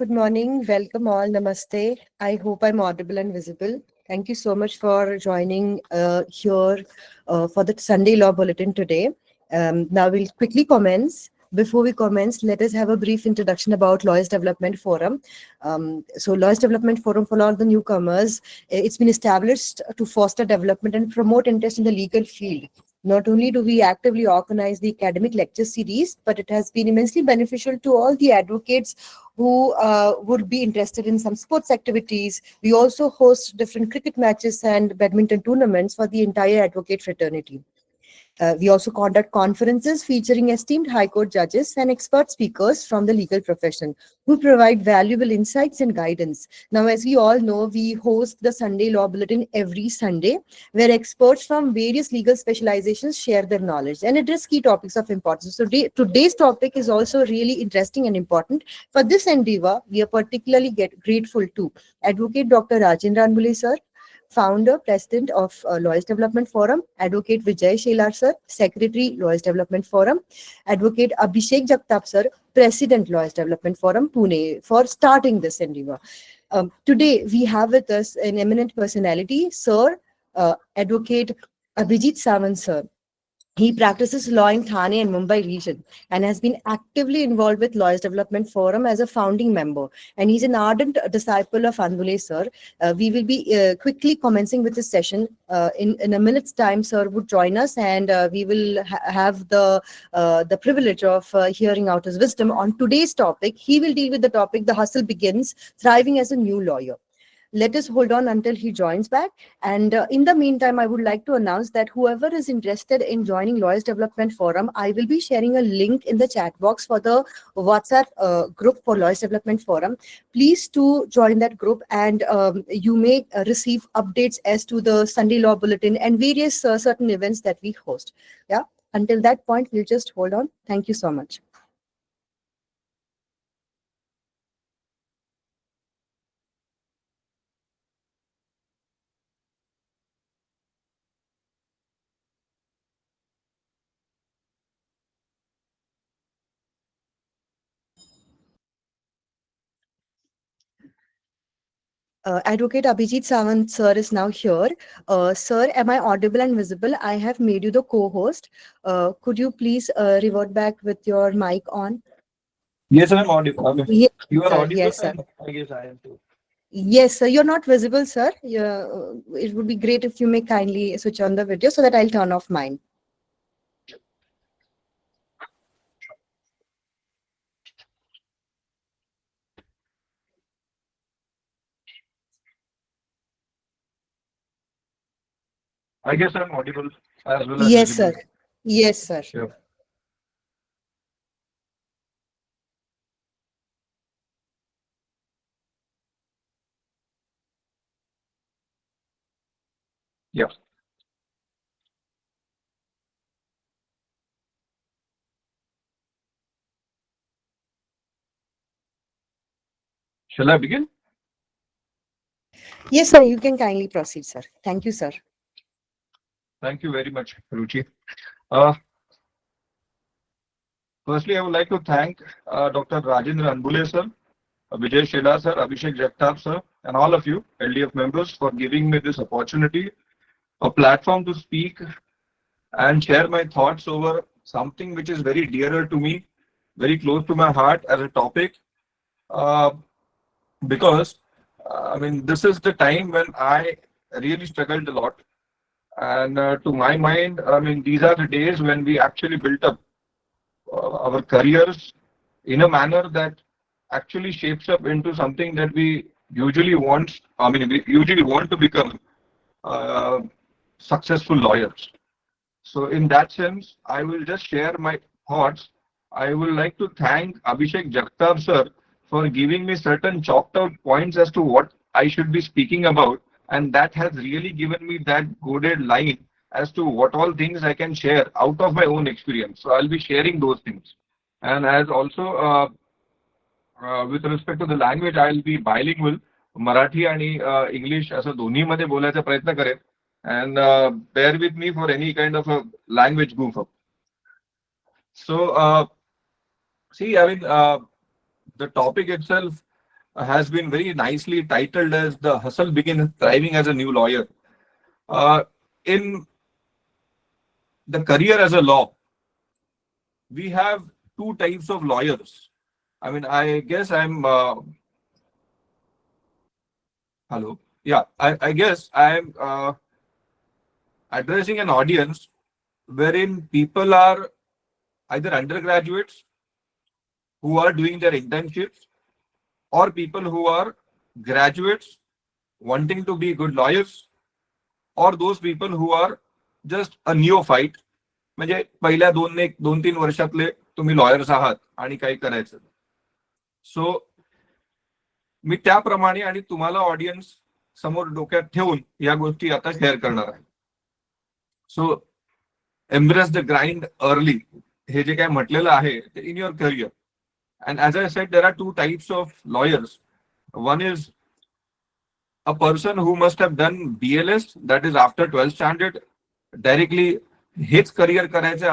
Good morning. Welcome all. Namaste. I hope I'm audible and visible. Thank you so much for joining here for the Sunday Law Bulletin today. Now we'll quickly commence. Before we commence, let us have a brief introduction about Lawyers Development Forum. So Lawyers Development Forum, for all the newcomers, it's been established to foster development and promote interest in the legal field. Not only do we actively organize the academic lecture series, but it has been immensely beneficial to all the advocates who would be interested in some sports activities. We also host different cricket matches and badminton tournaments for the entire advocate fraternity. We also conduct conferences featuring esteemed High Court judges and expert speakers from the legal profession who provide valuable insights and guidance. Now, as we all know, we host the Sunday Law Bulletin every Sunday, where experts from various legal specializations share their knowledge and address key topics of importance. So today's topic is also really interesting and important. For this endeavor, we are particularly grateful to Advocate Dr. Rajendra Anbule sir, Founder, President of Lawyers Development Forum, Advocate Vijay Shelar sir, Secretary, Lawyers Development Forum, Advocate Abhishek Jagtap sir, President, Lawyers Development Forum, Pune, for starting this endeavor. Today, we have with us an eminent personality, Sir, Advocate Abhijit Sawant sir. He practices law in Thane and Mumbai region and has been actively involved with Lawyers Development Forum as a founding member. And he's an ardent disciple of Anbule sir. We will be quickly commencing with this session. In a minute's time, sir would join us, and we will have the privilege of hearing out his wisdom on today's topic. He will deal with the topic, The Hustle Begins, Thriving as a New Lawyer. Let us hold on until he joins back. And in the meantime, I would like to announce that whoever is interested in joining Lawyers Development Forum, I will be sharing a link in the chat box for the WhatsApp group for Lawyers Development Forum. Please to join that group, and you may receive updates as to the Sunday Law Bulletin and various certain events that we host. Yeah. Until that point, we'll just hold on. Thank you so much. Advocate Abhijit Sawant sir is now here. Sir, am I audible and visible? I have made you the co-host. Could you please revert back with your mic on? Yes, I'm audible. Yes, You are sir. audible, Yes, sir. and I guess I am too. Yes, sir. You're not visible, sir. It would be great if you may kindly switch on the video so that I'll turn off mine. I guess I'm audible as well as Yes, visible. sir. Yes, sir. Yeah. Yeah. Shall I begin? Yes, sir. You can kindly proceed, sir. Thank you, sir. Thank you very much, Ruchi. Uh, Firstly, I would like to thank Dr. Rajendra Anbule sir, Vijay Shelar sir, Abhishek Jagtap sir, and all of you LDF members for giving me this opportunity, a platform to speak and share my thoughts over something which is very dearer to me, very close to my heart as a topic. Uh, because I mean, this is the time when I really struggled a lot. And to my mind, I mean, these are the days when we actually built up our careers in a manner that actually shapes up into something that we usually want. I mean, we usually want to become uh, successful lawyers. So, in that sense, I will just share my thoughts. I would like to thank Abhishek Jagtap sir for giving me certain chalked out points as to what I should be speaking about, and that has really given me that coded line as to what all things I can share out of my own experience. So I'll be sharing those things. And as also with respect to the language, I'll be bilingual. Marathi आणि English असं दोन्हीमध्ये बोलायचा प्रयत्न करेन. And bear with me for any kind of a language goof up. So, see, I mean, the topic itself has been very nicely titled as The Hustle Begins Thriving as a New Lawyer. In the career as a law, we have two types of lawyers. I mean, I guess I'm hello. Yeah, I guess I'm addressing an audience wherein people are either undergraduates who are doing their internships or people who are graduates wanting to be good lawyers or those people who are just a neophyte म्हणजे पहिल्या 2-3 वर्षातले तुम्ही lawyers आहात आणि काही करायचं. So मी त्याप्रमाणे आणि तुम्हाला ऑडियन्स समोर डोक्यात ठेवून या गोष्टी आता शेअर करणार आहे. So embrace the grind early हे जे काय म्हटलेलं आहे ते in your career. And as I said, there are two types of lawyers. One is a person who must have done BLS, that is after 12th standard, directly हेच career करायचं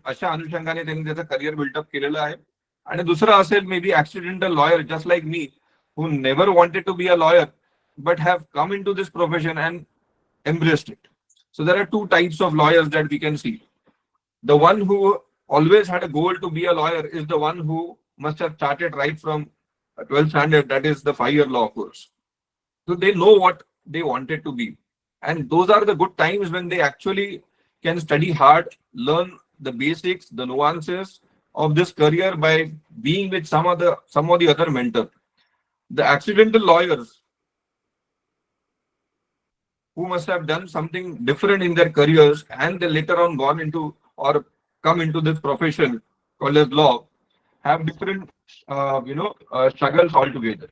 अशा अनुषंगाने त्यांनी त्याचं करियर बिल्टअप केलेलं आहे. आणि दुसरं असेल may be accidental lawyer just like me who never wanted to be a lawyer but have come into this profession and embraced it. So there are two types of lawyers that we can see. The one who always had a goal to be a lawyer is the one who must have started right from 12th standard, that is the 5-year law course. So they know what they wanted to be. And those are the good times when they actually can study hard, learn the basics, the nuances of this career by being with some of the other mentor. The accidental lawyers who must have done something different in their careers and they later on gone into or come into this profession called as law have different struggles altogether.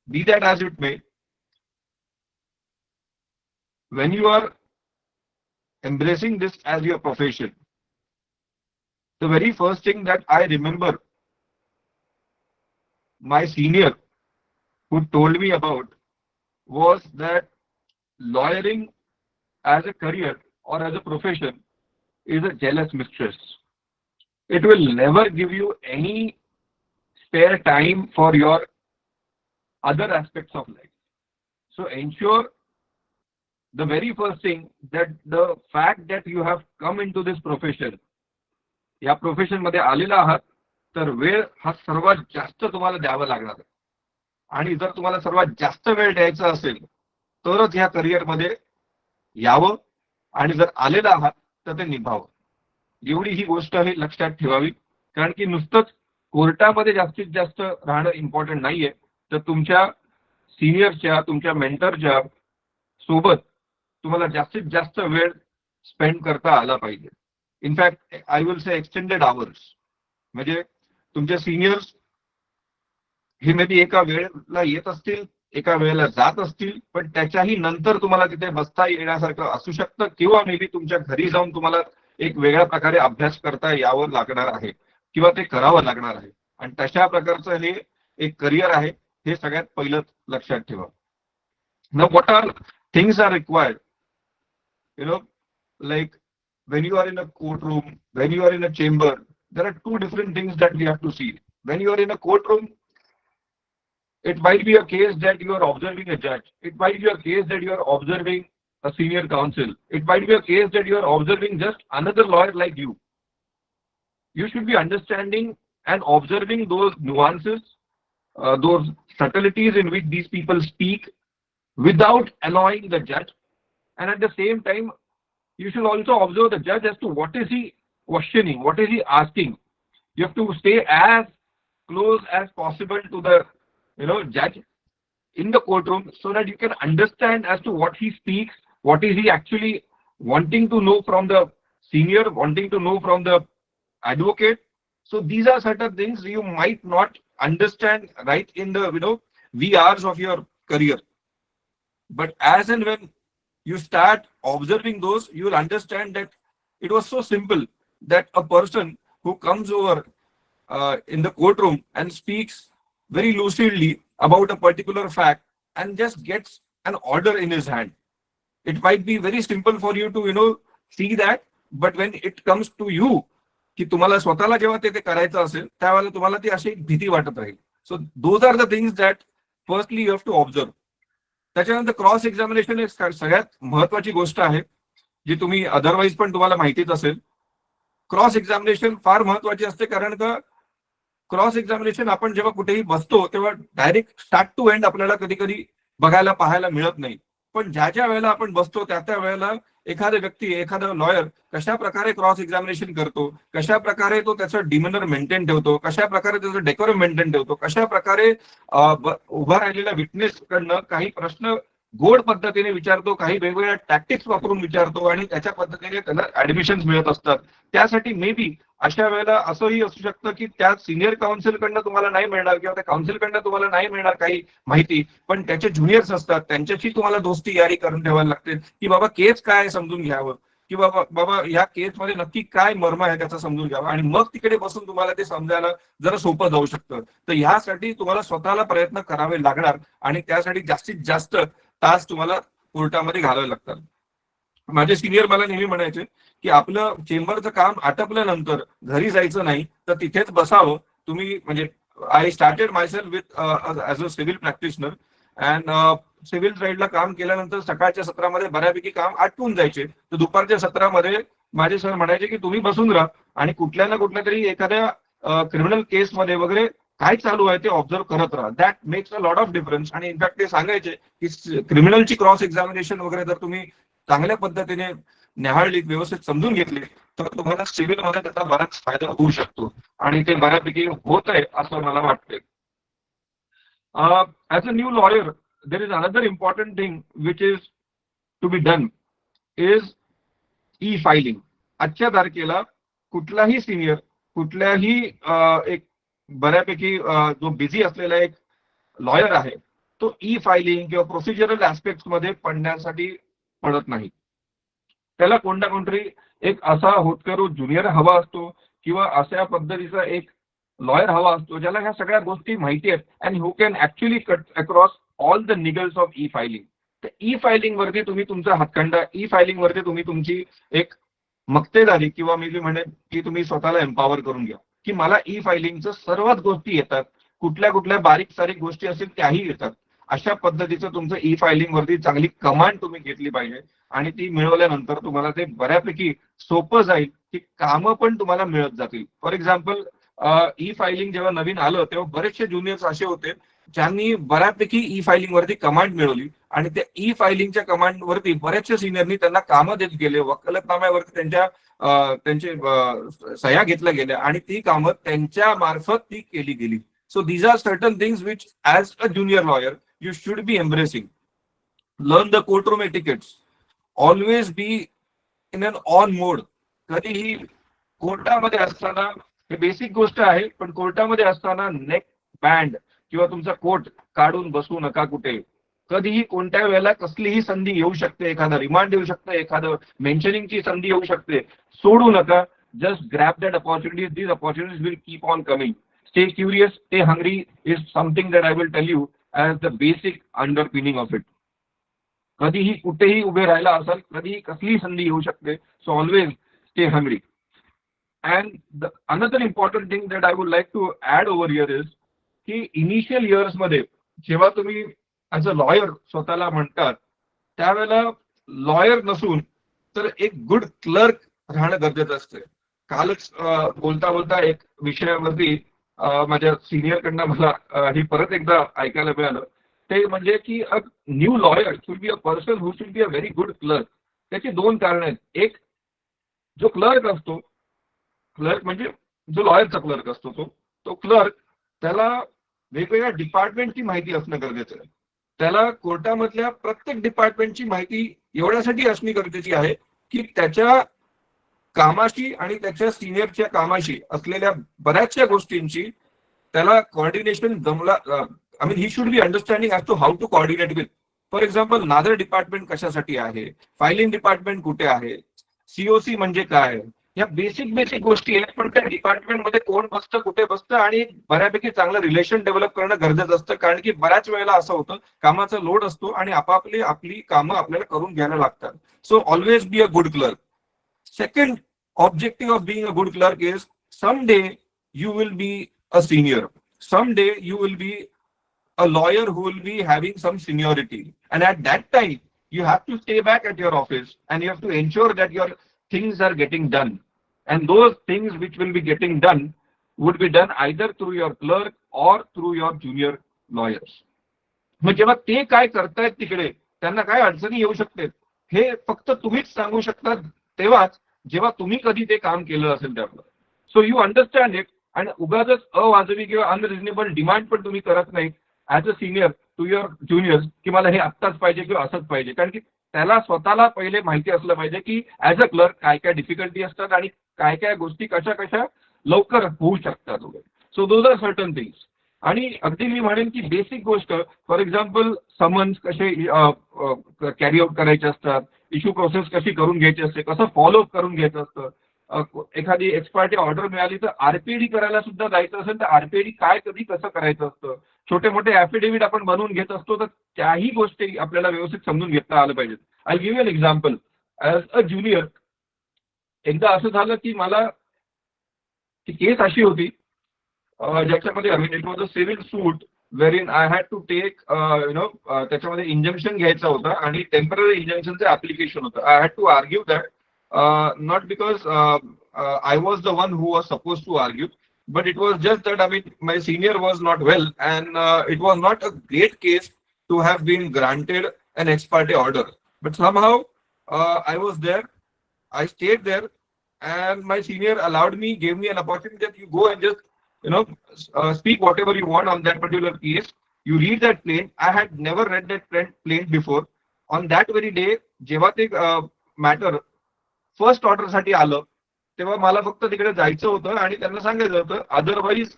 Be that as it may, when you are embracing this as your profession, the very first thing that I remember my senior who told me about was that lawyering as a career or as a profession is a jealous mistress. It will never give you any spare time for your other aspects of life. So ensure the very first thing that the fact that you have come into this profession, या profession मध्ये आलेला आहात तर वेळ हा सर्वात जास्त तुम्हाला द्यावा लागणार आहे. आणि जर तुम्हाला सर्वात जास्त वेळ द्यायचा असेल तरच ह्या करिअर मध्ये यावं आणि जर आलेला आहात तर ते निभावं. एवढी ही गोष्ट हे लक्षात ठेवावी. कारण की नुसतंच कोर्टामध्ये जास्तीत जास्त राहणं इम्पॉर्टंट नाहीये, तर तुमच्या सिनियरच्या तुमच्या मेंटरच्या सोबत तुम्हाला जास्तीत जास्त वेळ स्पेंड करता आला पाहिजे. In fact I will say extended hours. म्हणजे तुमचे सिनियर्स हे मे बी एका वेळेला येत असतील, एका वेळेला जात असतील, पण त्याच्याही नंतर तुम्हाला तिथे बसता येण्यासारखं असू शकतं किंवा मे बी तुमच्या घरी जाऊन तुम्हाला एक वेगळ्या प्रकारे अभ्यास करता यावं लागणार आहे किंवा ते करावं लागणार आहे. आणि तशा प्रकारचं हे एक करिअर आहे हे सगळ्यात पहिलं लक्षात ठेवा. Now what are things are required? Like when you are in a courtroom, when you are in a chamber, there are two different things that we have to see. When you are in a courtroom, it might be a case that you are observing a judge. It might be a case that you are observing a senior counsel. It might be a case that you are observing just another lawyer like you. You should be understanding and observing those nuances, those subtleties in which these people speak without annoying the judge. And at the same time, you should also observe the judge as to what is he questioning, what is he asking. You have to stay as close as possible to the judge in the courtroom so that you can understand as to what he speaks, what is he actually wanting to know from the senior, wanting to know from the advocate. So these are certain things you might not understand right in the VRs of your career. But as and when you start observing those, you will understand that it was so simple that a person who comes over in the courtroom and speaks very lucidly about a particular fact and just gets an order in his hand. It might be very simple for you to see that, but when it comes to you, की तुम्हाला स्वतःला जेव्हा ते करायचं असेल त्यावेळेला तुम्हाला ती अशी भीती वाटत राहील so those are the things that firstly you have to observe. त्याच्यानंतर क्रॉस एक्झामिनेशन एक सगळ्यात महत्वाची गोष्ट आहे, जी तुम्ही अदरवाईज पण तुम्हाला माहितीच असेल. क्रॉस एक्झामिनेशन फार महत्वाची असते, कारण का क्रॉस एक्झामिनेशन आपण जेव्हा कुठेही बसतो तेव्हा डायरेक्ट स्टार्ट टू एंड आपल्याला कधी कधी बघायला पाहायला मिळत नाही. पण ज्या वेळेला आपण बसतो त्या वेळेला एखादा व्यक्ती, एखादा लॉयर कशा प्रकारे क्रॉस एक्झामिनेशन करतो, कशा प्रकारे तो त्याचं डिमनर मेंटेन ठेवतो, कशा प्रकारे त्याचं डेकोरम मेंटेन ठेवतो, कशा प्रकारे उभा राहिलेल्या विटनेस कडनं काही प्रश्न गोड पद्धतीने विचारतो, काही वेगवेगळ्या टॅक्टिक्स वापरून विचारतो आणि त्याच्या पद्धतीने त्याला ऍडमिशन मिळत असतात. त्यासाठी मे बी अशा वेळेला असंही असू शकतं की त्या सिनियर काउन्सिलकडनं तुम्हाला नाही मिळणार किंवा त्या काउन्सिलकडनं तुम्हाला नाही मिळणार काही माहिती, पण त्याचे ज्युनियर्स असतात त्यांच्याशी तुम्हाला दोस्ती यारी करून ठेवायला लागते की बाबा केस काय समजून घ्यावं, की बाबा या केसमध्ये नक्की काय मर्म आहे त्याचा समजून घ्यावा, आणि मग तिकडे बसून तुम्हाला ते समजायला जरा सोपं जाऊ शकतं. तर ह्यासाठी तुम्हाला स्वतःला प्रयत्न करावे लागणार आणि त्यासाठी जास्तीत जास्त तास तुम्हाला कोर्टामध्ये घालावे लागतात. माझे सिनियर मला नेहमी म्हणायचे की आपलं चेंबरचं काम आटपल्यानंतर घरी जायचं नाही, तर तिथेच बसावं तुम्ही. म्हणजे I started myself with as a civil practitioner and civil साईडला काम केल्यानंतर सकाळच्या सत्रामध्ये बऱ्यापैकी काम आटपून जायचे, तर दुपारच्या सत्रामध्ये माझे सर म्हणायचे की तुम्ही बसून राहा आणि कुठल्या ना कुठल्या तरी एखाद्या क्रिमिनल केसमध्ये वगैरे काय चालू आहे ते ऑब्झर्व करत राहा. That makes a lot of difference. आणि इनफॅक्ट ते सांगायचे की क्रिमिनलची क्रॉस एक्झामिनेशन वगैरे जर तुम्ही चांगल्या पद्धतीने न्याहाळली, व्यवस्थित समजून घेतली, तर तुम्हाला सिव्हिलमध्ये त्याचा बराच फायदा होऊ शकतो आणि ते बऱ्यापैकी होत आहे असं मला वाटतंय. As a new lawyer there is another important thing which is to be done is e-filing. आजच्या तारखेला कुठलाही सिनियर, कुठल्याही एक बऱ्यापैकी जो बिझी असलेला एक लॉयर आहे तो ई-फायलिंग किंवा प्रोसिजरल ऍस्पेक्ट मध्ये पडण्यासाठी पडत नाही. त्याला कोणता कोणतरी एक असा होतकरू ज्युनियर हवा असतो किंवा अशा पद्धतीचा एक लॉयर हवा असतो ज्याला ह्या सगळ्या गोष्टी माहिती आहेत and who can actually cut across all the Nicholls of e filing. तर ई फायलिंग वरती तुम्ही तुमचा हातखंडा, ई फायलिंग वरती तुम्ही तुमची एक मक्तेदारी किंवा मी जे म्हणेन की तुम्ही स्वतःला एम्पॉवर करून घ्या की मला ई फायलिंगचं सर्वच गोष्टी येतात, कुठल्या कुठल्या बारीक सारीक गोष्टी असतील त्याही येतात. अशा पद्धतीचं तुमचं ई फायलिंग वरती चांगली कमांड तुम्ही घेतली पाहिजे आणि ती मिळवल्यानंतर तुम्हाला ते बऱ्यापैकी सोपं जाईल की कामं पण तुम्हाला मिळत जातील. फॉर एक्झाम्पल ई फायलिंग जेव्हा नवीन आलं तेव्हा बरेचसे ज्युनियर्स असे होते ज्यांनी बऱ्यापैकी ई फायलिंग वरती कमांड मिळवली आणि त्या ई फायलिंगच्या कमांड वरती बऱ्याचशा सिनियरनी त्यांना कामं देत गेले, वकालतनाम्यावरती त्यांचे सह्या घेतल्या गेल्या आणि ती कामं त्यांच्या मार्फत ती केली गेली. So these are certain things which as a junior lawyer you should be embracing. Learn the courtroom etiquettes. Always be in an on mode. कधीही कोर्टामध्ये असताना, हे बेसिक गोष्ट आहे, पण कोर्टामध्ये असताना नेक बँड किंवा तुमचा कोट काढून बसू नका कुठे. कधीही कोणत्या वेळेला कसलीही संधी येऊ शकते, एखादा रिमांड येऊ शकते, एखादं मेन्शनिंगची संधी येऊ शकते, सोडू नका. Just grab that opportunities. These opportunities will keep on coming. Stay curious, stay hungry is something that I will tell you as the basic underpinning of it. कधीही कुठेही उभे राहिला असाल, कधीही कसलीही संधी येऊ शकते. So always stay hungry. And another important thing that I would like to add over here is की इनिशियल इयर्स मध्ये जेव्हा तुम्ही ऍज अ लॉयर स्वतःला म्हणतात त्यावेळेला लॉयर नसून तर एक गुड क्लर्क राहणं गरजेचं असते. कालच बोलता बोलता एक विषयावरती माझ्या सिनियर कडनं मला ही परत एकदा ऐकायला मिळालं. ते म्हणजे की a new lawyer should be a person who should be a very good clerk. त्याची दोन कारण आहेत. एक, जो क्लर्क असतो, क्लर्क म्हणजे जो लॉयरचा क्लर्क असतो तो क्लर्क, त्याला वेगवेगळ्या डिपार्टमेंटची माहिती असणं गरजेचं आहे. त्याला कोर्टामधल्या प्रत्येक डिपार्टमेंटची माहिती एवढ्यासाठी असणे गरजेची आहे की त्याच्या कामाशी आणि त्याच्या सिनियरच्या कामाशी असलेल्या बऱ्याचशा गोष्टींची त्याला कोऑर्डिनेशन जमला. I mean he should be understanding as to how to coordinate with. For example, another department कशासाठी आहे, फायलिंग डिपार्टमेंट कुठे आहे, सीओसी म्हणजे काय, या बेसिक गोष्टी आहेत. पण त्या डिपार्टमेंटमध्ये कोण बसतं, कुठे बसतं आणि बऱ्यापैकी चांगलं रिलेशन डेव्हलप करणं गरजेचं असतं. कारण की बऱ्याच वेळेला असं होतं कामाचा लोड असतो आणि आपली कामं आपल्याला करून घ्यायला लागतात. So always be a good clerk. Second objective of being a good clerk is someday you will be a senior. someday you will be a lawyer who will be having some seniority, and at that time you have to stay back at your office and you have to ensure that your things are getting done, and those things which will be getting done would be done either through your clerk or through your junior lawyers. मग जेव्हा ते काय करतायत तिकडे त्यांना काय अडचणी येऊ शकते हे फक्त तुम्हीच सांगू शकता तेव्हाच जेव्हा तुम्ही कधी ते काम केलं असेल त्यावर. So you understand it. आणि उगाच अवाजवी किंवा अनरिजनेबल डिमांड पण तुम्ही करत नाही as a senior to your juniors की मला हे आत्ताच पाहिजे किंवा असंच पाहिजे. कारण की त्याला स्वतःला पहिले माहिती असलं पाहिजे की ऍज अ क्लर्क काय काय डिफिकल्टी असतात आणि काय काय गोष्टी कशा कशा लवकर होऊ शकतात वगैरे. So those are certain things. आणि अगदी मी म्हणेन की बेसिक गोष्ट फॉर एक्झाम्पल समन्स कसे कॅरी आउट करायचे असतात, इश्यू प्रोसेस कशी करून घ्यायची असते, कसं फॉलोअप करून घ्यायचं असतं. एखादी एक्सपायरी ऑर्डर मिळाली तर आरपीडी करायला सुद्धा जायचं असेल तर आरपीडी काय कधी कसं करायचं असतं. छोटे मोठे ऍफिडेव्हिट आपण बनवून घेत असतो तर त्याही गोष्टी आपल्याला व्यवस्थित समजून घेता आलं पाहिजेत. I give an example. As a junior एकदा असं झालं की मला ती केस अशी होती ज्याच्यामध्ये it was a civil suit where I had to take त्याच्यामध्ये इंजंक्शन घ्यायचा होता आणि टेम्पररी इंजंक्शनचं ऍप्लिकेशन होतं. I had to argue that not because I was the one who was supposed to argue, but it was just that my senior was not well, and it was not a great case to have been granted an ex parte order. But somehow I was there, I stayed there, and my senior allowed me, gave me an opportunity that you go and just speak whatever you want on that particular case. You read that plain. I had never read that plain before. On that very day, जेव्हा ते matter first order साठी आलं तेव्हा मला फक्त तिकडे जायचं होतं आणि त्यांना सांगायचं होतं. अदरवाईज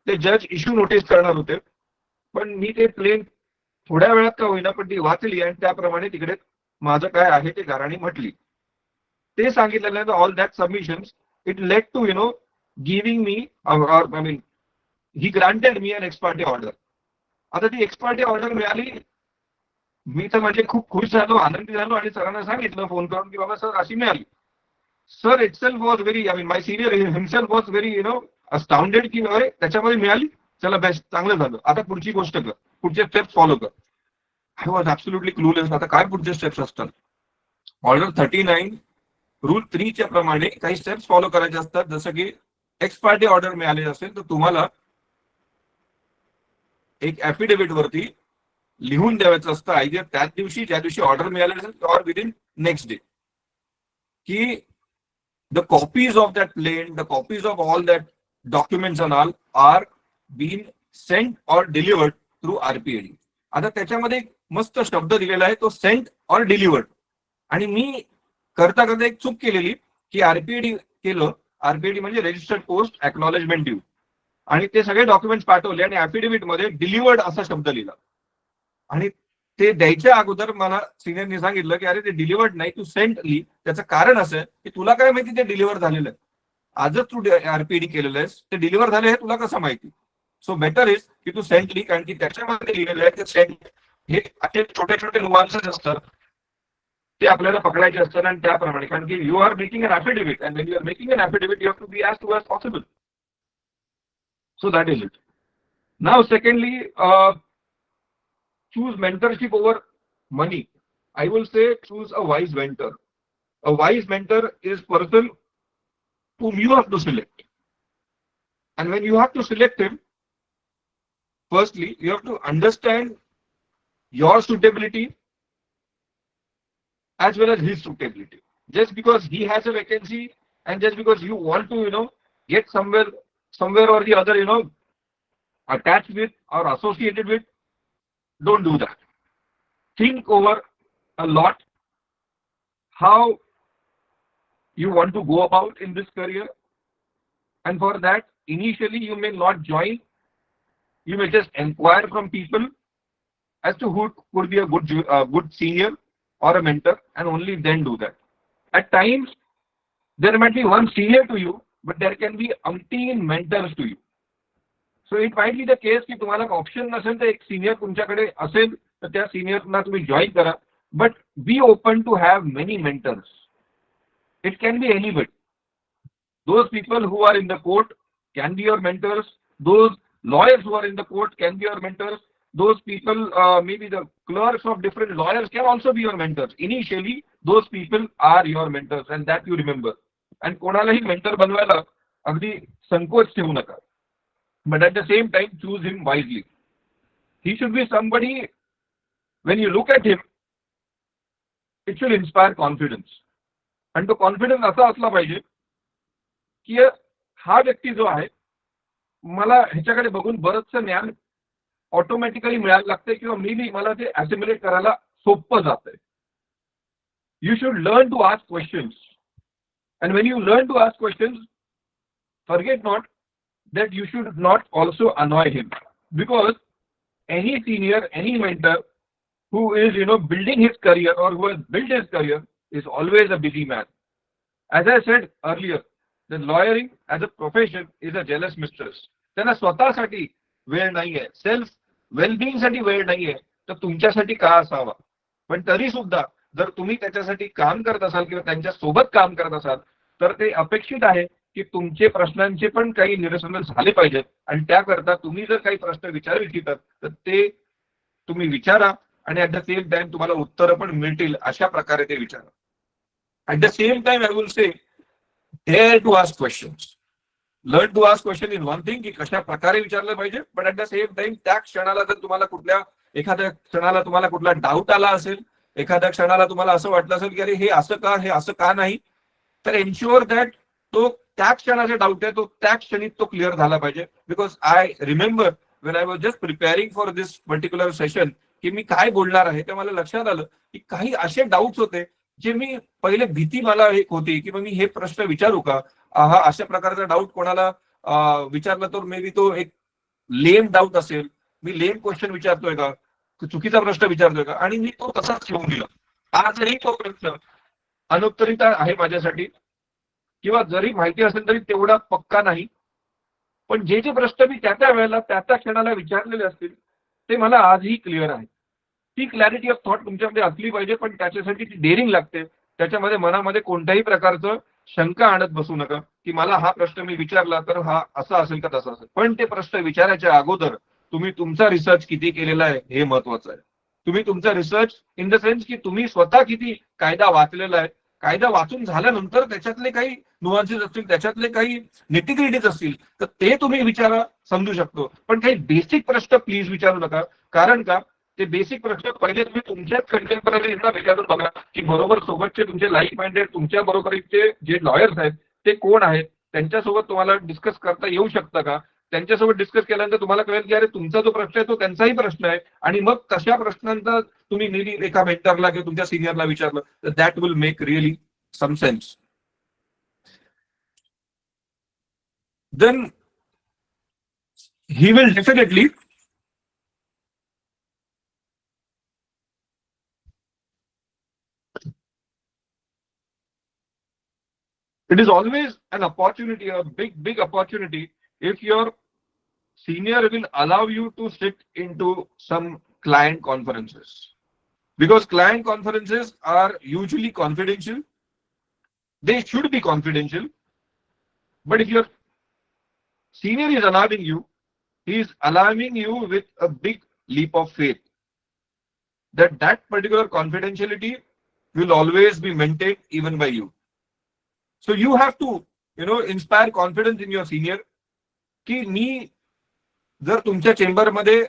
ते जज इश्यू नोटीस करणार होते. पण मी ते प्लेन थोड्या वेळात का होईना पण ती वाचली आणि त्याप्रमाणे तिकडे माझं काय आहे ते घराणी म्हटली. ते सांगितल्यानंतर all that submissions it led to giving me I mean he granted me an ex parte order. आता ती एक्स पार्टी ऑर्डर मिळाली. मी तर म्हणजे खूप खुश झालो, आनंदी झालो आणि सरांना सांगितलं फोन करून की बाबा सर अशी मिळाली. Sir itself was very my senior himself was very अस्टाउंडेड की अरे त्याच्यामध्ये मिळाली, चला बेस्ट, चांगलं झालं, आता पुढची गोष्ट कर, पुढचे स्टेप्स फॉलो कर. I was absolutely clueless. आता काय पुढचे स्टेप्स असतात. ऑर्डर 39 रूल 3 च्या प्रमाणे काही स्टेप्स फॉलो करायचे असतात. जसं की एक्स पार्टी ऑर्डर मिळाले असेल तर तुम्हाला एक ऍफिडेव्हिट वरती लिहून द्यायचं असतं आयदर त्याच दिवशी ज्या दिवशी ऑर्डर मिळाले असेल ऑर विदिन नेक्स्ट डे की the copies of that plaint, the copies of all that documents and all are been sent or delivered through RPAD. आता त्याच्यामध्ये एक मस्त शब्द दिलेला आहे तो सेंट ऑर डिलिव्हर्ड. आणि मी करता करता एक चूक केलेली की आरपीएडी केलं. आरपीएडी म्हणजे रजिस्टर्ड पोस्ट एक्नॉलेजमेंट ड्यू, आणि ते सगळे डॉक्युमेंट्स पाठवले आणि ऍफिडेव्हिट मध्ये डिलिव्हर्ड असा शब्द लिहिला. आणि ते द्यायच्या अगोदर मला सिनियरनी सांगितलं की अरे ते डिलिव्हर्ड नाही, तू सेंट लिही. त्याचं कारण असं की तुला काय माहिती ते डिलिव्हर झालेलं आहे. आजच तू आरपीडी केलेलं आहेस, ते डिलिव्हर झाले हे तुला कसं माहिती. सो बेटर इज की तू सेंट लिही, कारण की त्याच्यामध्ये लिहिलेलं आहे की सेंट हे असे छोटे छोटे नुआन्सेस असतात ते आपल्याला पकडायचे असतात. आणि त्याप्रमाणे कारण की you are making an affidavit and when you are making an affidavit you have to be as to as possible. So that is it. Now secondly, choose mentorship over money. I will say choose a wise mentor. A wise mentor is person whom you have to select. And when you have to select him, firstly, you have to understand your suitability as well as his suitability. Just because he has a vacancy and just because you want to, get somewhere or the other, attached with or associated with, don't do that. Think over a lot how you want to go about in this career, and for that initially you may not join. You may just inquire from people as to who could be a good senior or a mentor, and only then do that. At times there might be one senior to you, but there can be umpteen mentors to you. So it might be the case की तुम्हाला option नसेल तर एक senior तुमच्याकडे असेल तर त्या सिनियरना तुम्ही जॉईन करा. But be open to have many mentors. It can be anybody. Those people who are in the court can be your mentors. Those lawyers who are in the court can be your mentors. Those people, maybe the clerks of different lawyers can also be your mentors. Initially, those people are your mentors, and that you remember. And कोणालाही mentor बनवायला अगदी संकोच ठेवू नका. But at the same time, choose him wisely. He should be somebody, when you look at him, it should inspire confidence. आणि तो confidence असा असला पाहिजे की हा व्यक्ती जो आहे मला ह्याच्याकडे बघून बरंचसं ज्ञान ऑटोमॅटिकली मिळायला लागतंय किंवा मी मला ते ॲसिम्युलेट करायला सोपं जातंय. You should learn to ask questions, and when you learn to ask questions, forget not that you should not also annoy him, because any senior, any mentor who is building his career or who has built his career is always a busy man. As I said earlier, the lawyering as a profession is a jealous mistress. त्यांना स्वतःसाठी वेळ नाहीये, self wellbeing साठी वेळ नाहीये, तर तुमच्यासाठी का असावा. पण तरी सुद्धा जर तुम्ही त्याच्यासाठी काम करत असाल किंवा त्यांच्या सोबत काम करत असाल तर ते अपेक्षित आहे की तुमचे प्रश्नांचे पण काही निरसन झाले पाहिजेत. आणि त्याकरता तुम्ही जर काही प्रश्न विचारू इच्छितात तर ते तुम्ही विचारा आणि ऍट द सेम टाइम तुम्हाला उत्तरं पण मिळतील अशा प्रकारे ते विचारा. At the same time I will say dare to ask questions. Learn to ask question in one thing, की कशा प्रकारे विचारलं पाहिजे. But at the same time त्या क्षणाला जर तुम्हाला एखाद्या क्षणाला तुम्हाला कुठला डाऊट आला असेल, एखाद्या क्षणाला तुम्हाला असं वाटलं असेल की अरे हे असं का नाही, तर एन्श्युअर दॅट तो त्या क्षणाचा डाऊट आहे तो त्या क्षणी तो क्लिअर झाला पाहिजे. Because I remember when I was just preparing for this particular session की मी काय बोलणार आहे, तर मला लक्षात आलं की काही असे डाऊट्स होते जे मी पहिले भीती मला एक होती की मी हे प्रश्न विचारू का, हा अशा प्रकारचा डाऊट कोणाला विचारला तर मे बी तो एक लेम डाऊट असेल, मी लेम क्वेश्चन विचारतोय का, चुकीचा प्रश्न विचारतोय का, आणि मी तो तसाच ठेवून दिला. आजही तो प्रश्न अनुत्तरित आहे माझ्यासाठी, किंवा जरी माहिती असेल तरी तेवढा पक्का नाही. पण जे प्रश्न मी त्या वेळेला त्या क्षणाला विचारलेले असतील ते मला आजही क्लिअर आहे. ती क्लॅरिटी ऑफ थॉट तुमच्यामध्ये असली पाहिजे, पण त्याच्यासाठी ती डेअरिंग लागते. त्याच्यामध्ये मनामध्ये कोणत्याही प्रकारचं शंका आणत बसू नका की मला हा प्रश्न मी विचारला तर हा असा असेल का तसा असेल. पण ते प्रश्न विचारायच्या अगोदर तुम्ही तुमचा रिसर्च किती केलेला आहे हे महत्वाचं आहे. तुम्ही तुमचा रिसर्च इन द सेन्स की तुम्ही स्वतः किती कायदा वाचलेला आहे, कायदा वाचून झाल्यानंतर त्याच्यातले काही नुआन्सेस असतील, त्याच्यातले काही निटिग्रिटीज असतील तर ते तुम्ही विचारा, समजू शकतो. पण काही बेसिक प्रश्न प्लीज विचारू नका. कारण का ते बेसिक प्रश्न पहिले तुम्ही तुमच्याच कंटेम्पररीजना विचारून बघा की बरोबर सोबतचे तुमचे लाईक माइंडेड तुमच्या बरोबरीचे जे लॉयर्स आहेत ते कोण आहेत, त्यांच्यासोबत तुम्हाला डिस्कस करता येऊ शकतं का. त्यांच्यासोबत डिस्कस केल्यानंतर तुम्हाला कळेल की अरे तुमचा जो प्रश्न आहे तो त्यांचाही प्रश्न आहे, आणि मग तशा प्रश्नांचा तुम्ही नेहमी एका मेंटरला किंवा तुमच्या सिनियरला विचारलं तर that will make really some sense. Then he will definitely it is always an opportunity, a big opportunity, if your senior will allow you to sit into some client conferences, because client conferences are usually confidential. They should be confidential, but if your senior is allowing you, he is allowing you with a big leap of faith that particular confidentiality will always be maintained even by you. So you have to inspire confidence in your senior की मी जर तुमच्या चेंबरमध्ये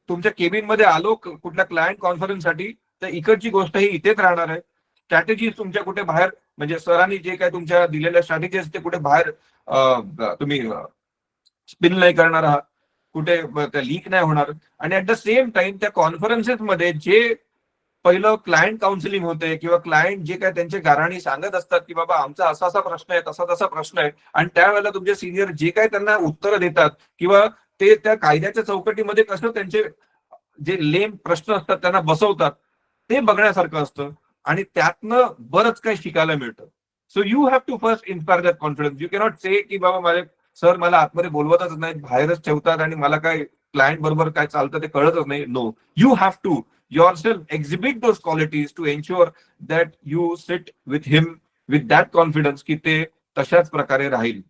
तुमच्या cabin मध्ये आलो कुठल्या client कॉन्फरन्ससाठी तर इकडची गोष्ट ही इथेच राहणार आहे. स्ट्रॅटेजीज तुमच्या कुठे बाहेर म्हणजे सरांनी जे काय तुमच्या दिलेल्या स्ट्रॅटेजीज ते कुठे बाहेर तुम्ही स्पिन नाही करणार आहात, कुठे त्या लीक नाही होणार. आणि ऍट द सेम टाइम त्या कॉन्फरन्सेस मध्ये जे पहिलं क्लायंट काउन्सिलिंग होते किंवा क्लायंट जे काय त्यांचे गाराणी सांगत असतात की बाबा आमचा असा प्रश्न आहे, तसा प्रश्न आहे, आणि त्यावेळेला तुमचे सिनियर जे काय त्यांना उत्तरं देतात किंवा ते त्या कायद्याच्या चौकटीमध्ये कसं त्यांचे जे लेम प्रश्न असतात त्यांना बसवतात ते बघण्यासारखं असतं आणि त्यातनं बरंच काही शिकायला मिळतं. So you have to first inspire that confidence. You cannot say की बाबा माझे सर मला आतमध्ये बोलवतच नाही, बाहेरच ठेवतात आणि मला काय क्लायंट बरोबर काय चालतं ते कळतच नाही. No, you have to yourself exhibit those qualities to ensure that you sit with him with that confidence की ते तशाच प्रकारे राहील.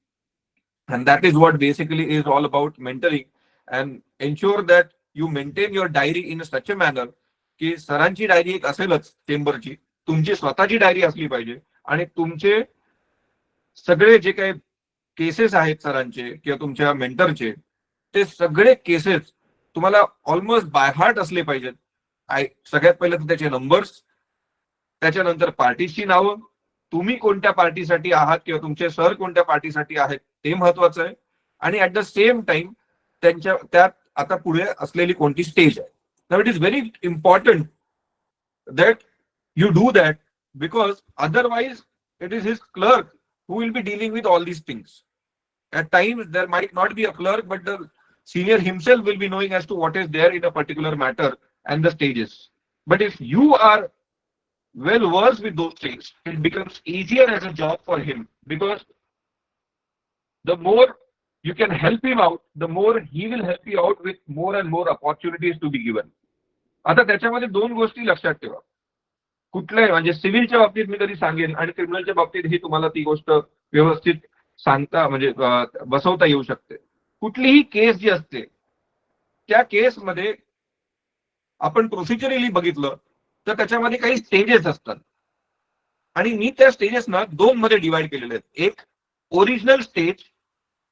And that is what basically is all about mentoring. and ensure that you maintain your diary in such a manner की सरांची diary एक असेलच चेंबरची, तुमची स्वतःची डायरी असली पाहिजे आणि तुमचे सगळे जे काही केसेस आहेत सरांचे किंवा तुमच्या मेंटरचे ते सगळे केसेस तुम्हाला ऑलमोस्ट बाय हार्ट असले पाहिजेत. सगळ्यात पहिलं तर त्याचे नंबर्स, त्याच्यानंतर पार्टीची नावं, तुम्ही कोणत्या पार्टीसाठी आहात किंवा तुमचे सर कोणत्या पार्टीसाठी आहेत ते महत्वाचं आहे. आणि ऍट द सेम टाइम त्यात आता पुढे असलेली कोणती स्टेज आहे. Now it is very important that you do that, because otherwise it is his clerk who will be dealing with all these things. At times there might not be a clerk, but the senior himself will be knowing as to what is there in a particular matter and the stages. But if you are well versed with those things, it becomes easier as a job for him, because the more you can help him out, the more he will help you out with more and more opportunities to be given. आता त्याच्यामध्ये दोन गोष्टी लक्षात ठेवा. कुठल्याही म्हणजे सिव्हिलच्या बाबतीत मी कधी सांगेन आणि क्रिमिनलच्या बाबतीत ही तुम्हाला ती गोष्ट व्यवस्थित सांगता म्हणजे बसवता येऊ शकते. कुठलीही केस जी असते त्या केसमध्ये आपण प्रोसिजरली बघितलं तर त्याच्यामध्ये काही स्टेजेस असतात आणि मी त्या स्टेजेसना दोन मध्ये डिवाइड केलेले आहेत. एक ओरिजिनल स्टेज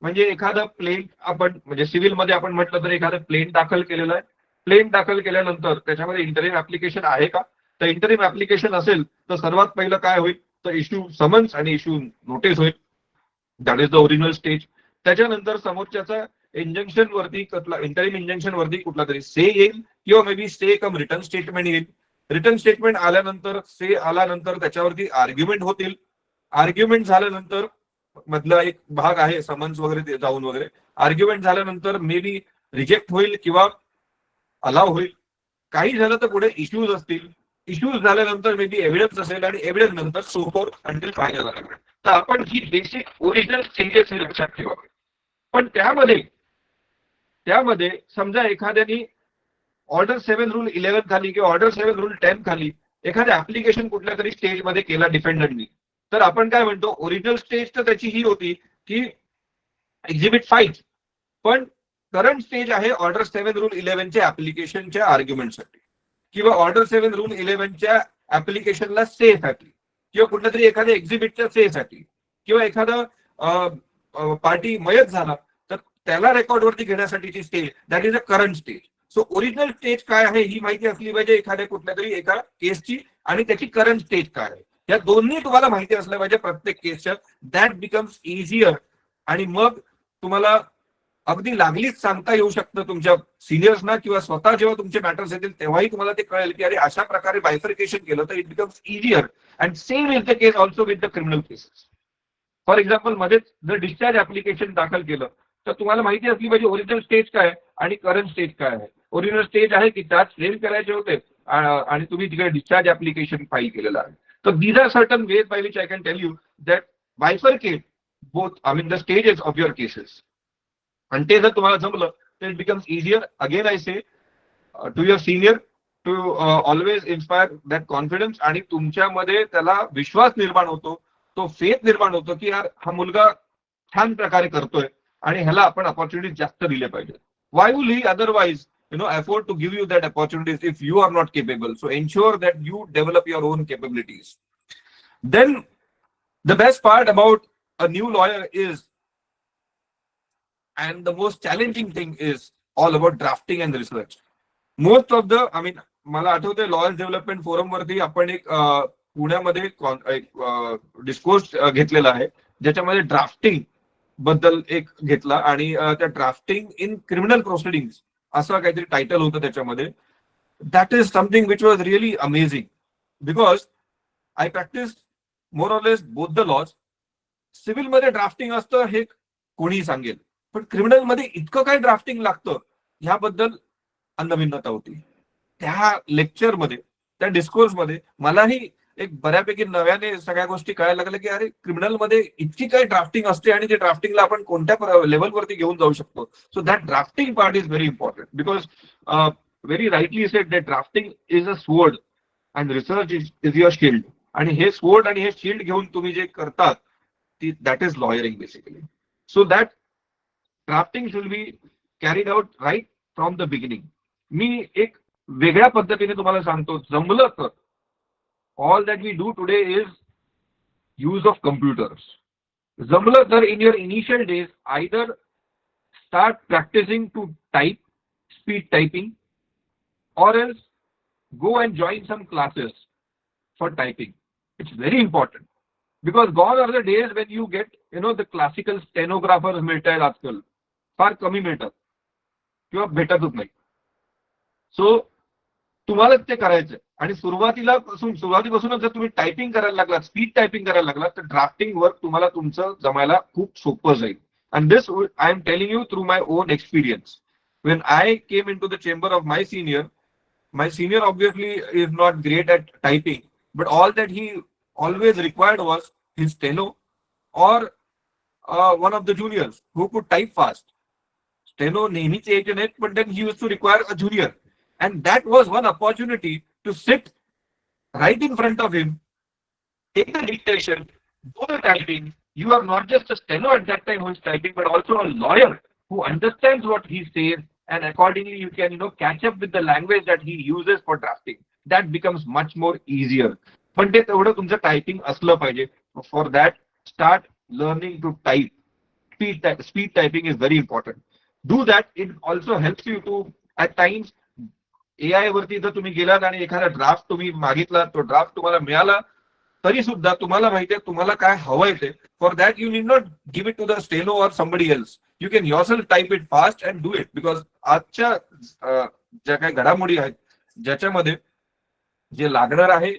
म्हणजे एखादं प्लेन आपण म्हणजे सिव्हिलमध्ये आपण म्हटलं तर एखादं प्लेन दाखल केलेलं आहे. प्लेन दाखल केल्यानंतर त्याच्यामध्ये इंटरिम ऍप्लिकेशन आहे का, तर इंटरिम ऍप्लिकेशन असेल तर सर्वात पहिलं काय होईल तर इश्यू समन्स आणि इश्यू नोटीस होईल. That is the original stage. त्याच्यानंतर समोरच्याचा इंजंक्शन वरती इंटरिम इंजंक्शन वरती कुठला तरी से येईल किंवा may be say come return statement येईल. रिटर्न स्टेटमेंट आल्यानंतर से आल्यानंतर त्याच्यावरती आर्ग्युमेंट होतील. आर्ग्युमेंट झाल्यानंतर मधला एक भाग आहे समन्स वगैरे जाऊन वगैरे. आर्ग्युमेंट झाल्यानंतर मे बी रिजेक्ट होईल किंवा अलाव होईल. काही झालं तर पुढे इश्यूज असतील. इश्यूज झाल्यानंतर मे बी एव्हिडन्स असेल आणि एव्हिडन्स नंतर so fourth until final arrangement. तर आपण ही बेसिक ओरिजिनल स्टेजेस हे लक्षात ठेवा. पण त्यामध्ये समजा एखाद्याने ऑर्डर 7 रूल 11 खाली किंवा ऑर्डर 7 रूल 10 खाली एखाद्या ऍप्लिकेशन कुठल्या तरी स्टेजमध्ये केला डिफेंडंटनी, तर आपण काय म्हणतो ओरिजिनल स्टेज तर त्याची ही होती की एक्झिबिट 5, पण करंट स्टेज आहे ऑर्डर 7 रूल 11च्या ऍप्लिकेशनच्या आर्ग्युमेंटसाठी किंवा ऑर्डर 7 रूल 11च्या ऍप्लिकेशनला से साठी किंवा कुठल्या तरी एखाद्या एक्झिबिटच्या से साठी किंवा एखादा पार्टी मयत झाला तर त्याला रेकॉर्डवरती घेण्यासाठीची stage, that is a current stage. So original stage काय आहे ही माहिती असली पाहिजे एखाद्या कुठल्या तरी एका केसची आणि त्याची करंट स्टेज काय आहे या दोन्ही तुम्हाला माहिती असल्या पाहिजे प्रत्येक केसच्या. दॅट बिकम्स इझियर आणि मग तुम्हाला अगदी लागलीच सांगता येऊ शकतं तुमच्या सिनियर्सना किंवा स्वतः जेव्हा तुमचे मॅटर्स येतील तेव्हाही तुम्हाला ते कळेल की अरे अशा प्रकारे बायफर्केशन केलं तर it becomes easier. And same is the case also with the criminal cases. For example मध्येच जर डिस्चार्ज ऍप्लिकेशन दाखल केलं तर तुम्हाला माहिती असली पाहिजे ओरिजिनल स्टेज काय आणि करंट स्टेज काय आहे. ओरिजिनल स्टेज आहे की त्यात सेल करायचे होते आणि तुम्ही तिकडे डिस्चार्ज ऍप्लिकेशन फाईल केलेलं आहे. तर these are certain ways by which I can tell you that bifurcate both I mean the stages of your cases. आणि ते जर तुम्हाला जमलं तर it becomes easier. Again I say to your senior to always inspire that confidence आणि तुमच्यामध्ये त्याला विश्वास निर्माण होतो, तो फेथ निर्माण होतो की यार हा मुलगा छान प्रकारे करतोय आणि ह्याला आपण अपॉर्च्युनिटी जास्त दिल्या पाहिजे. Y will he otherwise afford to give you that opportunities if you are not capable? So ensure that you develop your own capabilities. Then the best part about a new lawyer is, and the most challenging thing is all about drafting and research. Most of the, मला आठवतंय lawyers development forum वरती आपण एक पुण्यामध्ये discourse घेतलेला आहे ज्याच्यामध्ये drafting बद्दल एक घेतला आणि त्या ड्राफ्टिंग इन क्रिमिनल प्रोसिडिंग्स असं काहीतरी टायटल होतं त्याच्यामध्ये. That is something which was really amazing because I practice more or less both the laws. सिव्हिलमध्ये ड्राफ्टिंग असतं हे कोणीही सांगेल, पण क्रिमिनलमध्ये इतकं काय ड्राफ्टिंग लागतं ह्याबद्दल अन्नभिन्नता होती. त्या लेक्चरमध्ये त्या डिस्कोर्समध्ये मलाही एक बऱ्यापैकी नव्याने सगळ्या गोष्टी कळायला लागल्या की अरे क्रिमिनलमध्ये इतकी काय ड्राफ्टिंग असते आणि ते ड्राफ्टिंगला आपण कोणत्या लेवलवरती घेऊन जाऊ शकतो. So that drafting part is very important because very rightly sed that drafting is a sword and research is your shield. आणि हे स्वॉर्ड आणि हे शिल्ड घेऊन तुम्ही जे करतात that is lawyering basically. So that drafting should be carried out right from the beginning. मी एक वेगळ्या पद्धतीने तुम्हाला सांगतो, जमलं तर all that we do today is use of computers. जमलं तर in your initial days either start practicing to type, speed typing, or else go and join some classes for typing. It's very important because gone are the days when you get, the classical stenographers मिळतात आजकाल, फार कमी मिळतात किंवा भेटतच नाही. So तुम्हालाच ते करायचंय आणि सुरुवातीपासूनच जर तुम्ही टायपिंग करायला लागलात, स्पीड टायपिंग करायला लागलात, तर ड्राफ्टिंग वर्क तुम्हाला तुमचं जमायला खूप सोपं जाईल. And this I am telling you through my own experience. When I came into the chamber of my senior obviously is not great at typing, but all that he always required was his steno or one of the juniors who could type fast. Steno नेहमीच यायचे नाहीत, but then he used to require a junior. And that was one opportunity to sit right in front of him, take the dictation, do the typing. You are not just a steno at that time who is typing, but also a lawyer who understands what he says, and accordingly you can, catch up with the language that he uses for drafting. That becomes much more easier. पण ते तेवढं तुमचं typing असलं पाहिजे. For that, start learning to type. Speed typing is very important. Do that. It also helps you to, at times, AI वरती जर तुम्ही गेलात आणि एखादा ड्राफ्ट तुम्ही मागितला, तो ड्राफ्ट तुम्हाला मिळाला, तरी सुद्धा तुम्हाला माहिती आहे तुम्हाला काय हवंय ते. For that you need not give it to the steno or somebody else. You can yourself type it fast and do it. Because आजच्या ज्या काही घडामोडी आहेत ज्याच्यामध्ये जे लागणार आहे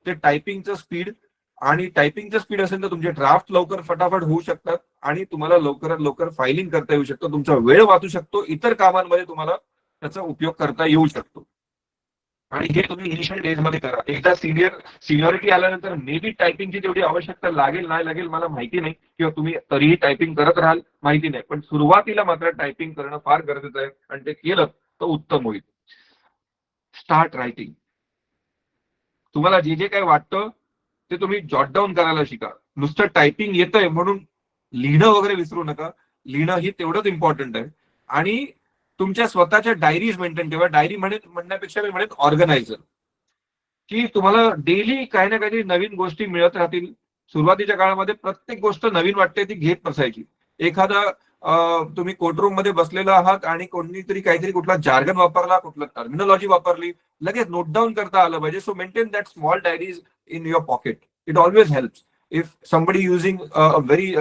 ते टायपिंगचं स्पीड, आणि टायपिंगचं स्पीड असेल तर तुमचे ड्राफ्ट लवकर फटाफट होऊ शकतात आणि तुम्हाला लवकरात लवकर फायलिंग करता येऊ शकतं, तुमचा वेळ वाचू शकतो, इतर कामांमध्ये तुम्हाला त्याचा उपयोग करता येऊ शकतो. आणि हे तुम्ही इनिशियल डेज मध्ये करा. एकदा सिनियरिटी आल्यानंतर मे बी टायपिंगची तेवढी आवश्यकता लागेल नाही लागेल मला माहिती नाही, किंवा तुम्ही तरीही टायपिंग करत राहाल माहिती नाही, पण सुरुवातीला मात्र टायपिंग करणं फार गरजेचं आहे आणि ते केलं तर उत्तम होईल. Start writing. तुम्हाला जे जे काय वाटतं ते तुम्ही जॉट डाऊन करायला शिका. नुसतं टायपिंग येतंय म्हणून लिहिणं वगैरे विसरू नका. लिहिणं ही तेवढंच इम्पॉर्टंट आहे. आणि तुमच्या स्वतःच्या डायरीज मेंटेन ठेवा. डायरी म्हणण्यापेक्षा मी म्हणेन ऑर्गनायझर, की तुम्हाला डेली काही ना काहीतरी नवीन गोष्टी मिळत राहतील. सुरुवातीच्या काळामध्ये प्रत्येक गोष्ट नवीन वाटते ती घेत नसायची. एखादा तुम्ही कोर्टरूम मध्ये बसलेला आहात आणि कोणीतरी काहीतरी कुठला जार्गन वापरला, कुठला टर्मिनॉलॉजी वापरली, लगेच नोट डाऊन करता आलं पाहिजे. So maintain that small diaries in your pocket. It always helps. If somebody using a very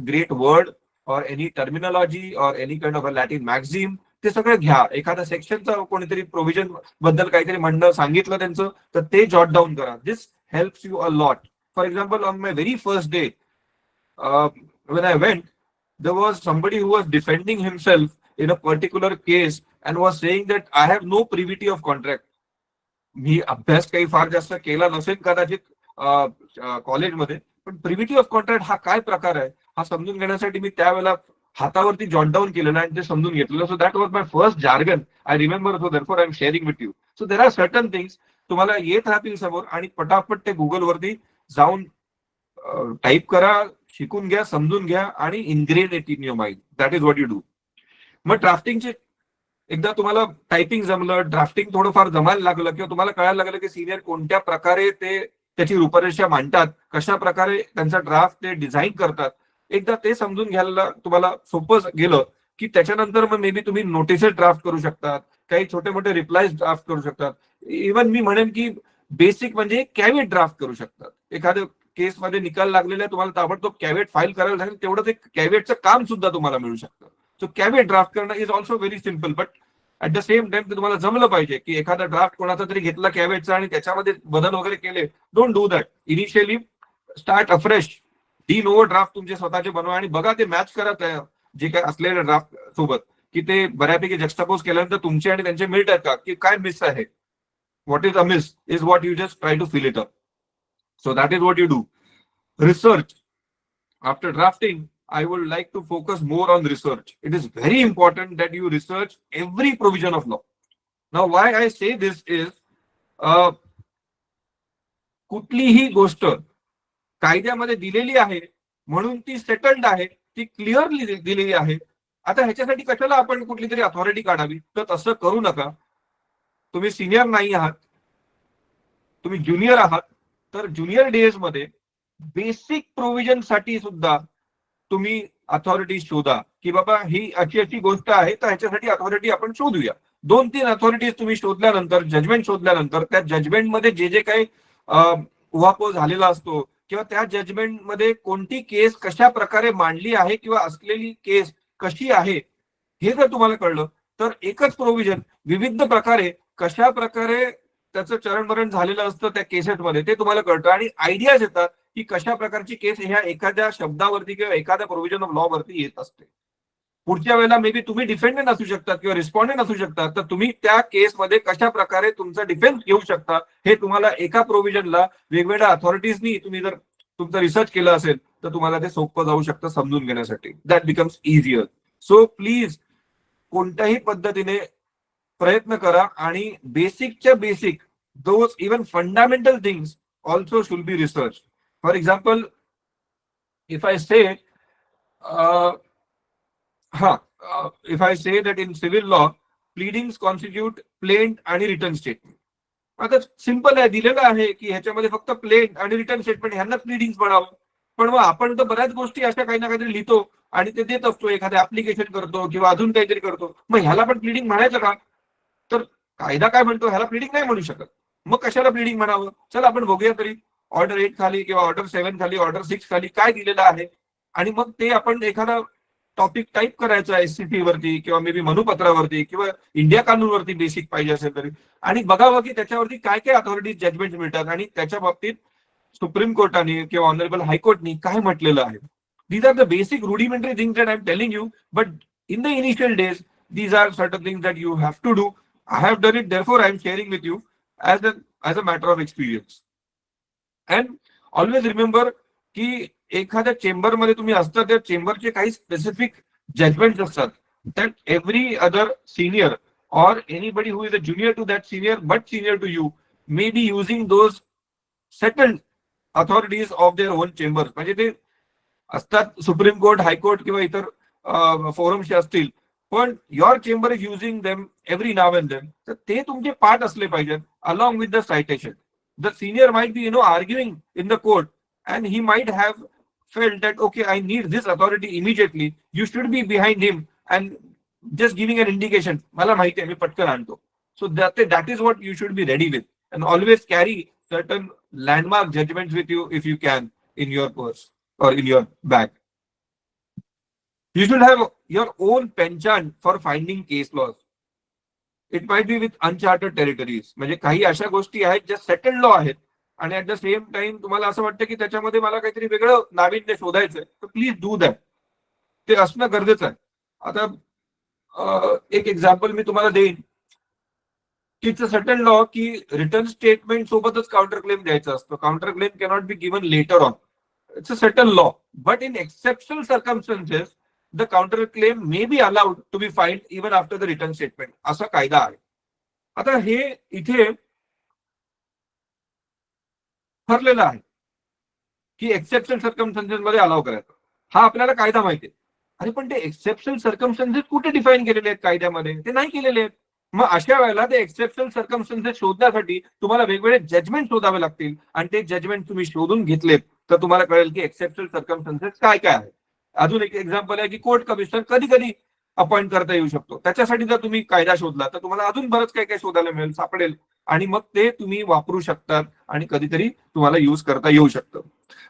great word or any terminology or any kind of a Latin maxim, ते सगळं घ्या. एखादा सेक्शनचा कोणीतरी प्रोव्हिजन बद्दल काहीतरी म्हणणं सांगितलं त्यांचं, तर ते जॉट डाऊन करा. This helps you a lot. For example, on my very first day when I went, there was somebody who was defending himself in a particular case and was saying that I have no privity of contract. मी अभ्यास काही फार जास्त केला नसेल कदाचित कॉलेजमध्ये, पण प्रिव्हिटी of contract हा काय प्रकार आहे हा समजून घेण्यासाठी मी त्यावेळेला हातावरती जॉट डाऊन केलेलं आणि ते समजून घेतलेलं. So that was my first jargon I remember. So therefore I am sharing with you. So there are certain things तुम्हाला येत राहतील समोर आणि पटापट ते गुगलवरती जाऊन टाईप करा, शिकून घ्या, समजून घ्या आणि ingrained it in your mind. That is what you do. मग ड्राफ्टिंगचे एकदा तुम्हाला टायपिंग जमलं, ड्राफ्टिंग थोडंफार जमायला लागलं, किंवा तुम्हाला कळायला लागलं की सिनियर कोणत्या प्रकारे ते त्याची रूपरेषा मांडतात, कशा प्रकारे त्यांचा ड्राफ्ट ते डिझाईन करतात, एकदा ते समजून घ्यायला तुम्हाला सोपं गेलं की त्याच्यानंतर मग मे बी तुम्ही नोटिसेस ड्राफ्ट करू शकतात, काही छोटे मोठे रिप्लायज ड्राफ्ट करू शकतात. इव्हन मी म्हणेन की बेसिक म्हणजे कॅवेट ड्राफ्ट करू शकतात. एखाद्या केसमध्ये निकाल लागलेला तुम्हाला ताबडतोब कॅवेट फाईल करायला लागेल, तेवढंच एक कॅवेटचं काम सुद्धा तुम्हाला मिळू शकतं. सो कॅवेट ड्राफ्ट करणं is also very simple, but at the same time ते तुम्हाला जमलं पाहिजे की एखादा ड्राफ्ट कोणाचा तरी घेतला कॅवेटचा आणि त्याच्यामध्ये बदल वगैरे केले. Don't do that. Initially start afresh. तीन ओव्हर ड्राफ्ट तुमचे स्वतःचे बनवा आणि बघा ते मॅच करत आहे जे काय असलेल्या ड्राफ्ट सोबत, की ते बऱ्यापैकी जक्स्टापोज केल्यानंतर तुमचे आणि त्यांचे मिळतात का, की काय मिस आहे. What is a miss is what you just try to fill it up. So that is what you do. Research. After drafting, I would like to focus more on research. It is very important that you research every provision of law. Now, why I say this is, कुठलीही गोष्ट कायद्यामध्ये दिलेली आहे म्हणून ती settled आहे, ती clearly दिलेली आहे आता ह्याच्यासाठी कशाला आपण कुठली तरी अथॉरिटी काढावी? तर तसं करू नका. तुम्ही सिनियर नाही आहात, तुम्ही ज्युनियर आहात, तर ज्युनियर डेज मध्ये बेसिक प्रोव्हिजन साठी सुद्धा तुम्ही अथॉरिटी शोधा, की बाबा ही अशी अशी गोष्ट आहे, तर ह्याच्यासाठी अथॉरिटी आपण शोधूया. 2-3 अथॉरिटीज तुम्ही शोधल्यानंतर, जजमेंट शोधल्यानंतर, त्या जजमेंटमध्ये जे जे काही उहापोह झालेला असतो किंवा त्या जजमेंटमध्ये कोणती केस कशा प्रकारे मांडली आहे किंवा असलेली केस कशी आहे, हे जर तुम्हाला कळलं तर एकच प्रोव्हिजन विविध प्रकारे कशा प्रकारे त्याचं चरणमरण झालेलं असतं त्या केसेसमध्ये ते तुम्हाला कळतं आणि आयडियाज येतात की कशा प्रकारची केस ह्या एखाद्या शब्दावरती किंवा एखाद्या प्रोव्हिजन ऑफ लॉ वरती येत असते. पुढच्या वेळेला मे बी तुम्ही डिफेंडंट असू शकतात किंवा रिस्पॉन्डेंट असू शकतात, तर तुम्ही त्या केसमध्ये कशा प्रकारे तुमचा डिफेन्स घेऊ शकता हे तुम्हाला एका प्रोव्हिजनला वेगवेगळ्या अथॉरिटीजनी तुम्ही जर तुमचा रिसर्च केला असेल तर तुम्हाला ते सोपं जाऊ शकतं समजून घेण्यासाठी. That becomes easier. So please कोणत्याही पद्धतीने प्रयत्न करा आणि बेसिकच्या basic those even fundamental things also should be research. For example, if I say if I say that in civil law pleadings constitute plaint आणि रिटर्न स्टेटमेंट. आता simple आहे, दिलेलं आहे की ह्याच्यामध्ये फक्त प्लेंट आणि रिटर्न स्टेटमेंट ह्यांनाच प्लीडिंग्स म्हणावं. पण मग आपण तर बऱ्याच गोष्टी अशा काही ना काहीतरी लिहितो आणि ते देत असतो, एखादं ऍप्लिकेशन करतो किंवा अजून काहीतरी करतो. मग ह्याला पण प्लीडिंग म्हणायचं का? तर कायदा काय म्हणतो, ह्याला प्लीडिंग नाही म्हणू शकत. मग कशाला प्लीडिंग म्हणावं? चला आपण बघूया तरी ऑर्डर 8 खाली किंवा ऑर्डर 7 खाली, ऑर्डर 6 खाली काय दिलेलं आहे आणि मग ते आपण एखादा टॉपिक टाईप करायचा एससीपी वरती किंवा मे बी मनुपत्रावरती किंवा इंडिया कानूनवरती बेसिक पाहिजे असेल तरी, आणि बघावं की त्याच्यावरती काय काय अथॉरिटीज जजमेंट मिळतात आणि त्याच्या बाबतीत सुप्रीम कोर्टाने किंवा ऑनरेबल हायकोर्टनी काय म्हटलेलं आहे. These are the basic rudimentary things that I am telling you, but in the initial days these are certain things that you have to do. I have done it, therefore I am sharing with you as a matter of experience. And always remember की एखाद्या chamber मध्ये तुम्ही असता त्या चेंबरचे काही specific judgements असतात that every other senior or anybody who is a junior to that senior but senior to you may be using those settled authorities of their own chambers. म्हणजे ते असतात सुप्रीम कोर्ट, हायकोर्ट किंवा इतर forums असतील, पण your chamber is using them every now and then. तर ते तुमचे पार्ट असले पाहिजेत along with the citation. The senior might be arguing in the court and he might have felt that okay, I need this authority immediately. You should be behind him and just giving an indication, mala mahiti hai, mi patkan aanto. So that is what you should be ready with, and always carry certain landmark judgments with you if you can in your purse or in your bag. You should have your own penchant for finding case laws. It might be with uncharted territories. म्हणजे काही अशा गोष्टी आहेत ज्या settled law आहेत आणि at the same time तुम्हाला असं वाटतं की त्याच्यामध्ये मला काहीतरी वेगळं नाविन्य शोधायचंय, तर प्लीज डू दॅट. ते असणं गरजेचं आहे. आता एक एक्झाम्पल मी तुम्हाला देईन की इट्स अ सर्टन लॉ की रिटर्न स्टेटमेंट सोबतच काउंटर क्लेम द्यायचं असतं. Counter claim cannot be given later on. It's a certain law, but in exceptional circumstances the counter claim may be allowed to be filed even after the return statement. असा कायदा आहे. आता हे इथे ठरलेलं आहे की एक्सेप्शनल सर्कमस्टन्सेस मध्ये अलाव करायचं. हा आपल्याला कायदा माहिती आहे. अरे पण ते एक्सेप्शनल सर्कमस्टन्सेस कुठे डिफाईन केलेले आहेत कायद्यामध्ये? ते नाही केलेले आहेत. मग अशा वेळेला ते एक्सेप्शनल सर्कमस्टन्सेस शोधण्यासाठी तुम्हाला वेगवेगळे जजमेंट शोधावे लागतील आणि ते जजमेंट तुम्ही शोधून घेतलेत तर तुम्हाला कळेल की एक्सेप्शनल सर्कमस्टन्सेस काय काय आहे. अजून एक एक्झाम्पल आहे की कोर्ट कमिशनर कधी कधी अपॉइंट करता येऊ शकतो. त्याच्यासाठी जर तुम्ही कायदा शोधला तर तुम्हाला अजून बरंच काही काही शोधायला मिळेल, सापडेल आणि मग ते तुम्ही वापरू शकतात आणि कधीतरी तुम्हाला युज करता येऊ शकतं.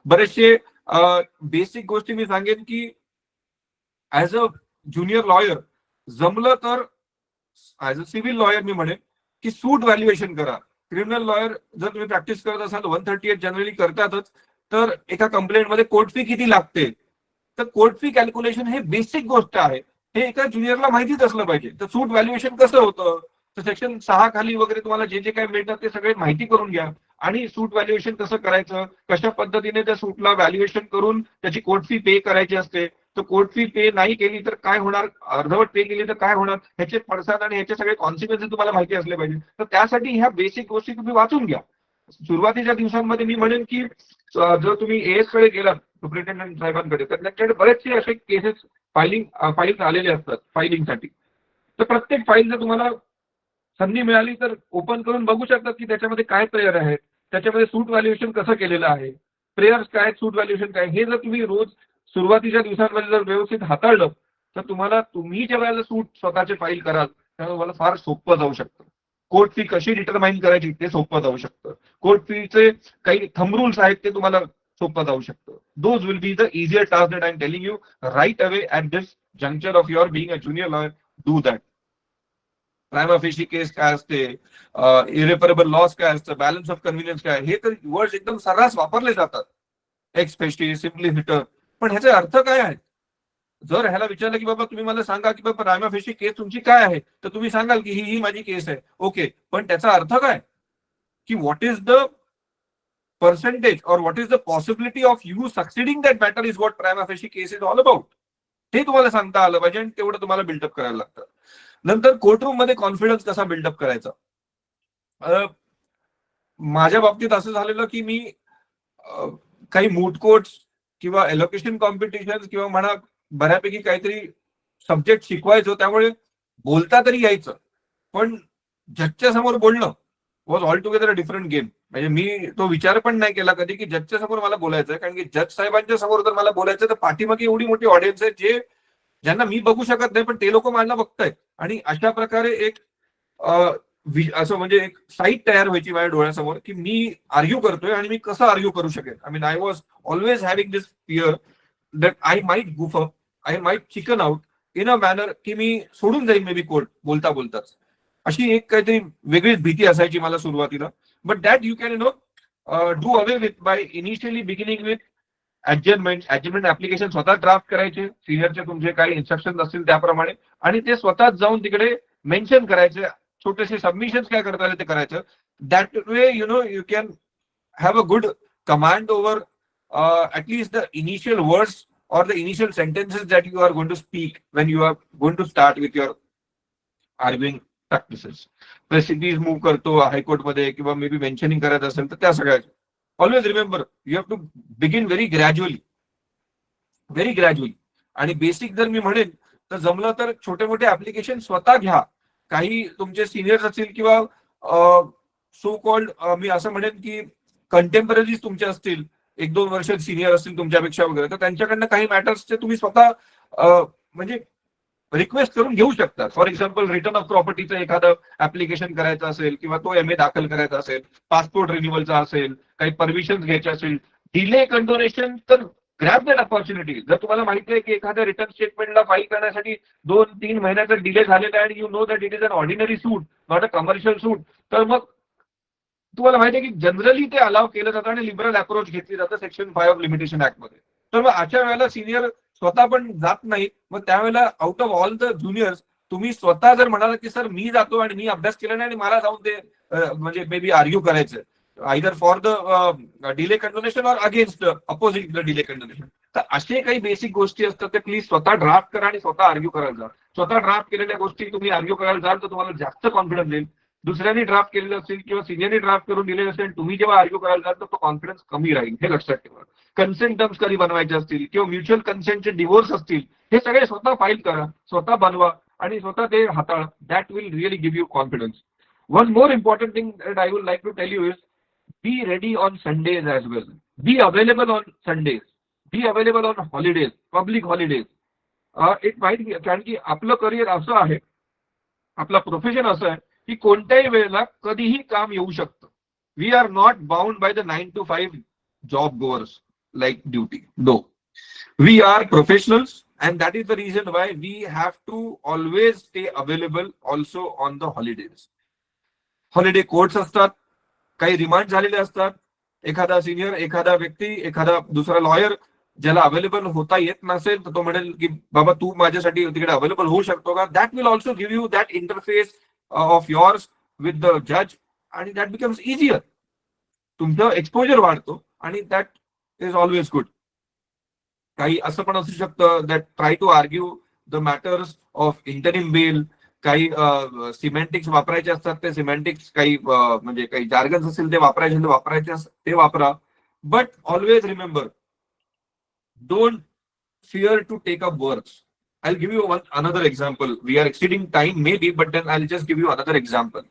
बरेचसे बेसिक गोष्टी मी सांगेन की ऍज अ ज्युनियर लॉयर जमलं तर ऍज अ सिव्हिल लॉयर मी म्हणेन की सूट व्हॅल्युएशन करा. क्रिमिनल लॉयर जर तुम्ही प्रॅक्टिस करत असाल 138 जनरली करतातच, तर एका कंप्लेंटमध्ये कोर्ट फी किती लागते, तर कोर्ट फी कॅल्क्युलेशन हे बेसिक गोष्ट आहे. हे एका ज्युनियरला माहितीच असलं पाहिजे. तर सूट व्हॅल्युएशन कसं होतं, तर सेक्शन 6 खाली वगैरे तुम्हाला जे जे काही मिळतात ते सगळे माहिती करून घ्या आणि सूट व्हॅल्युएशन कसं करायचं, कशा पद्धतीने त्या सूटला व्हॅल्युएशन करून त्याची कोर्ट फी पे करायची असते. तर कोर्ट फी पे नाही केली तर काय होणार, अर्धवट पे केली तर काय होणार, ह्याचे पडसाद आणि ह्याचे सगळे कॉन्सिक्वेन्सेस तुम्हाला माहिती असले पाहिजे. तर त्यासाठी ह्या बेसिक गोष्टी तुम्ही वाचून घ्या. सुरुवातीच्या दिवसांमध्ये मी म्हणेन की जर तुम्ही एएस कडे गेलात, सुप्रिंटेंडंट साहेबांकडे, तर त्यांच्याकडे बरेचसे असे केसेस फाईल्स आलेले असतात फायलिंगसाठी. तर प्रत्येक फाईल जर तुम्हाला संधी मिळाली तर ओपन करून बघू शकतात की त्याच्यामध्ये काय प्रेयर आहेत, त्याच्यामध्ये सूट व्हॅल्युएशन कसं केलेलं आहे, प्रेयर्स काय, सूट व्हॅल्युएशन काय, हे जर तुम्ही रोज सुरुवातीच्या दिवसांमध्ये जर व्यवस्थित हाताळलं तर तुम्ही ज्या वेळेला सूट स्वतःचे फाईल कराल त्यावेळेला तुम्हाला फार सोपं जाऊ शकतं. कोर्ट फी कशी डिटरमाइन करायची ते सोपं जाऊ शकतं. कोर्ट फीचे काही थंब रूल्स आहेत ते तुम्हाला सोपं जाऊ शकतं. Those will be the easier task that I am telling you right away at this juncture of your being a junior lawyer. Do that. Prima facie case काय असते, इरेपरेबल लॉस काय असतं, बॅलन्स ऑफ कन्व्हिनियन्स काय, हे तर words एकदम सर्रास वापरले जातात. एक्स फेशी, सिम्प्लिसिटर, पण ह्याचे अर्थ काय आहेत? जर ह्याला विचारलं की बाबा तुम्ही मला सांगा की बाबा प्रायमा फेशी केस तुमची काय आहे, तर तुम्ही सांगाल की ही माझी केस आहे. ओके, पण त्याचा अर्थ काय की what is the percentage or what is the possibility of you succeeding that matter is what prima facie case is all about. ते तुम्हाला सांगता आलं पाहिजे आणि तेवढं तुम्हाला बिल्डअप करायला लागतं. नंतर कोर्टरूम मध्ये कॉन्फिडन्स कसा बिल्डअप करायचा. माझ्या बाबतीत असं झालेलं की मी काही मूड कोर्ट्स किंवा एलोकेशन कॉम्पिटिशन किंवा म्हणा बऱ्यापैकी काहीतरी सब्जेक्ट शिकवायचो, त्यामुळे बोलता तरी यायचं, पण जजच्या समोर बोलणं was all together a different game. म्हणजे मी तो विचार पण नाही केला कधी की जजच्या समोर मला बोलायचं आहे, कारण की जज साहेबांच्या समोर जर मला बोलायचं तर पाठीमागे एवढी मोठी ऑडियन्स आहे ज्यांना मी बघू शकत नाही पण ते लोक मला बघतायत. आणि अशा प्रकारे एक असं म्हणजे एक साईट तयार व्हायची माझ्या डोळ्यासमोर की मी आर्ग्यू करतोय आणि मी कसं आर्ग्यू करू शकेन. I mean I was always having this fear that I might goof up, I might chicken out in a manner की मी सोडून जाईन मे बी कोर्ट बोलता बोलताच. अशी एक काहीतरी वेगळीच भीती असायची मला सुरुवातीला. But that you can do away with by initially beginning with adjournment application स्वतः ड्राफ्ट करायचे, सिनियरचे तुमचे काही इन्स्ट्रक्शन असतील त्याप्रमाणे, आणि ते स्वतःच जाऊन तिकडे मेन्शन करायचे. छोटेसे सबमिशन काय करता आले ते करायचं. That way you can have a good command over at least the initial words or the initial sentences that you are going to speak when you are going to start with your arguing practices. Recipes move करतो high court मध्ये किंवा may be mentioning करायचं असेल तर त्या सगळ्या. Always remember you have to begin very gradually. आणि basic जर मी म्हणेन तर जमलं तर छोटे मोठे ऍप्लिकेशन स्वतः घ्या. काही तुमचे सिनियर्स असतील किंवा सो कॉल्ड मी असं म्हणेन की कंटेम्पररीज तुमचे असतील, 1-2 वर्ष सिनियर असतील तुमच्यापेक्षा वगैरे, तर त्यांच्याकडनं काही मॅटर्सचे तुम्ही स्वतः म्हणजे रिक्वेस्ट करून घेऊ शकता. फॉर एक्झाम्पल रिटर्न ऑफ प्रॉपर्टीचं एखादं ऍप्लिकेशन करायचं असेल किंवा तो MA दाखल करायचा असेल, पासपोर्ट रिन्युअलचा असेल, काही परमिशन घ्यायचे असेल, डिले कंडोनेशन, तर ग्रॅब दॅट अपॉर्च्युनिटी. जर तुम्हाला माहिती आहे की एखाद्या रिटर्न स्टेटमेंटला फाईल करण्यासाठी 2-3 महिन्याचा डिले झालेला आहे आणि you know that it is an ordinary suit not a commercial suit, तर मग तुम्हाला माहिती आहे की जनरली ते अलाव केलं जातं आणि लिबरल अप्रोच घेतली जातं सेक्शन 5 ऑफ लिमिटेशन ऍक्ट मध्ये. तर मग अशा वेळेला सिनियर स्वतः पण जात नाही, मग त्यावेळेला out of all the juniors तुम्ही स्वतः जर म्हणाला की सर मी जातो आणि मी अभ्यास केला नाही आणि मला जाऊन ते म्हणजे मे बी आर्ग्यू करायचं either for the delay condonation or against opposite the delay condonation, तर असे काही बेसिक गोष्टी असतात ते प्लीज स्वतः ड्राफ्ट करा आणि स्वतः आर्ग्यू करायला जा. स्वतः ड्राफ्ट केलेल्या गोष्टी तुम्ही आर्ग्यू करायला जाल तर तुम्हाला जास्त कॉन्फिडन्स येईल. दुसऱ्यांनी ड्राफ्ट केलेलं असेल किंवा सिनियरनी ड्राफ्ट करून दिलेलं असेल, तुम्ही जेव्हा आर्ग्यू करायला जाल तर तो कॉन्फिडन्स कमी राहील, हे लक्षात ठेवा. कन्सेंट टर्म्स कधी बनवायचे असतील किंवा म्युच्युअल कन्सेंटचे डिवोर्स असतील, हे सगळे स्वतः फाईल करा, स्वतः बनवा आणि स्वतः ते हाताळा. That will really give you confidence. One more important thing that I would like to tell you is be ready on Sundays as well. Be available on Sundays. Be available on holidays, public holidays. It might be कारण की आपलं career असं आहे, आपला profession असं आहे की कोणत्याही वेळेला कधीही काम येऊ शकतं. We are not bound by the 9 to 5 job goers like duty. No, we are professionals and that is the reason why we have to always stay available also on the holidays. Holiday courts असतात, काही remand झालेले असतात, एखादा senior, एखादा व्यक्ती, एखादा दुसरा lawyer ज्याला अवेलेबल होता येत नसेल तर तो म्हणेल की बाबा तू माझ्यासाठी तिकडे अवेलेबल होऊ शकतो का. That will also give you that interface of yours with the जज आणि दॅट बिकम्स इझियर. तुमचं एक्सपोजर वाढतो आणि दॅट इज ऑलवेज गुड. काही असं पण असू शकतं that try to argue the matters of interim bail. काही सिमेंटिक्स वापरायचे असतात, ते सिमेंटिक्स काही म्हणजे काही जार्गन्स असेल ते वापरायचे ते वापरा. But always remember, don't fear to take up works. I'll give you another example. We are exceeding time maybe, but then I'll just give you another example.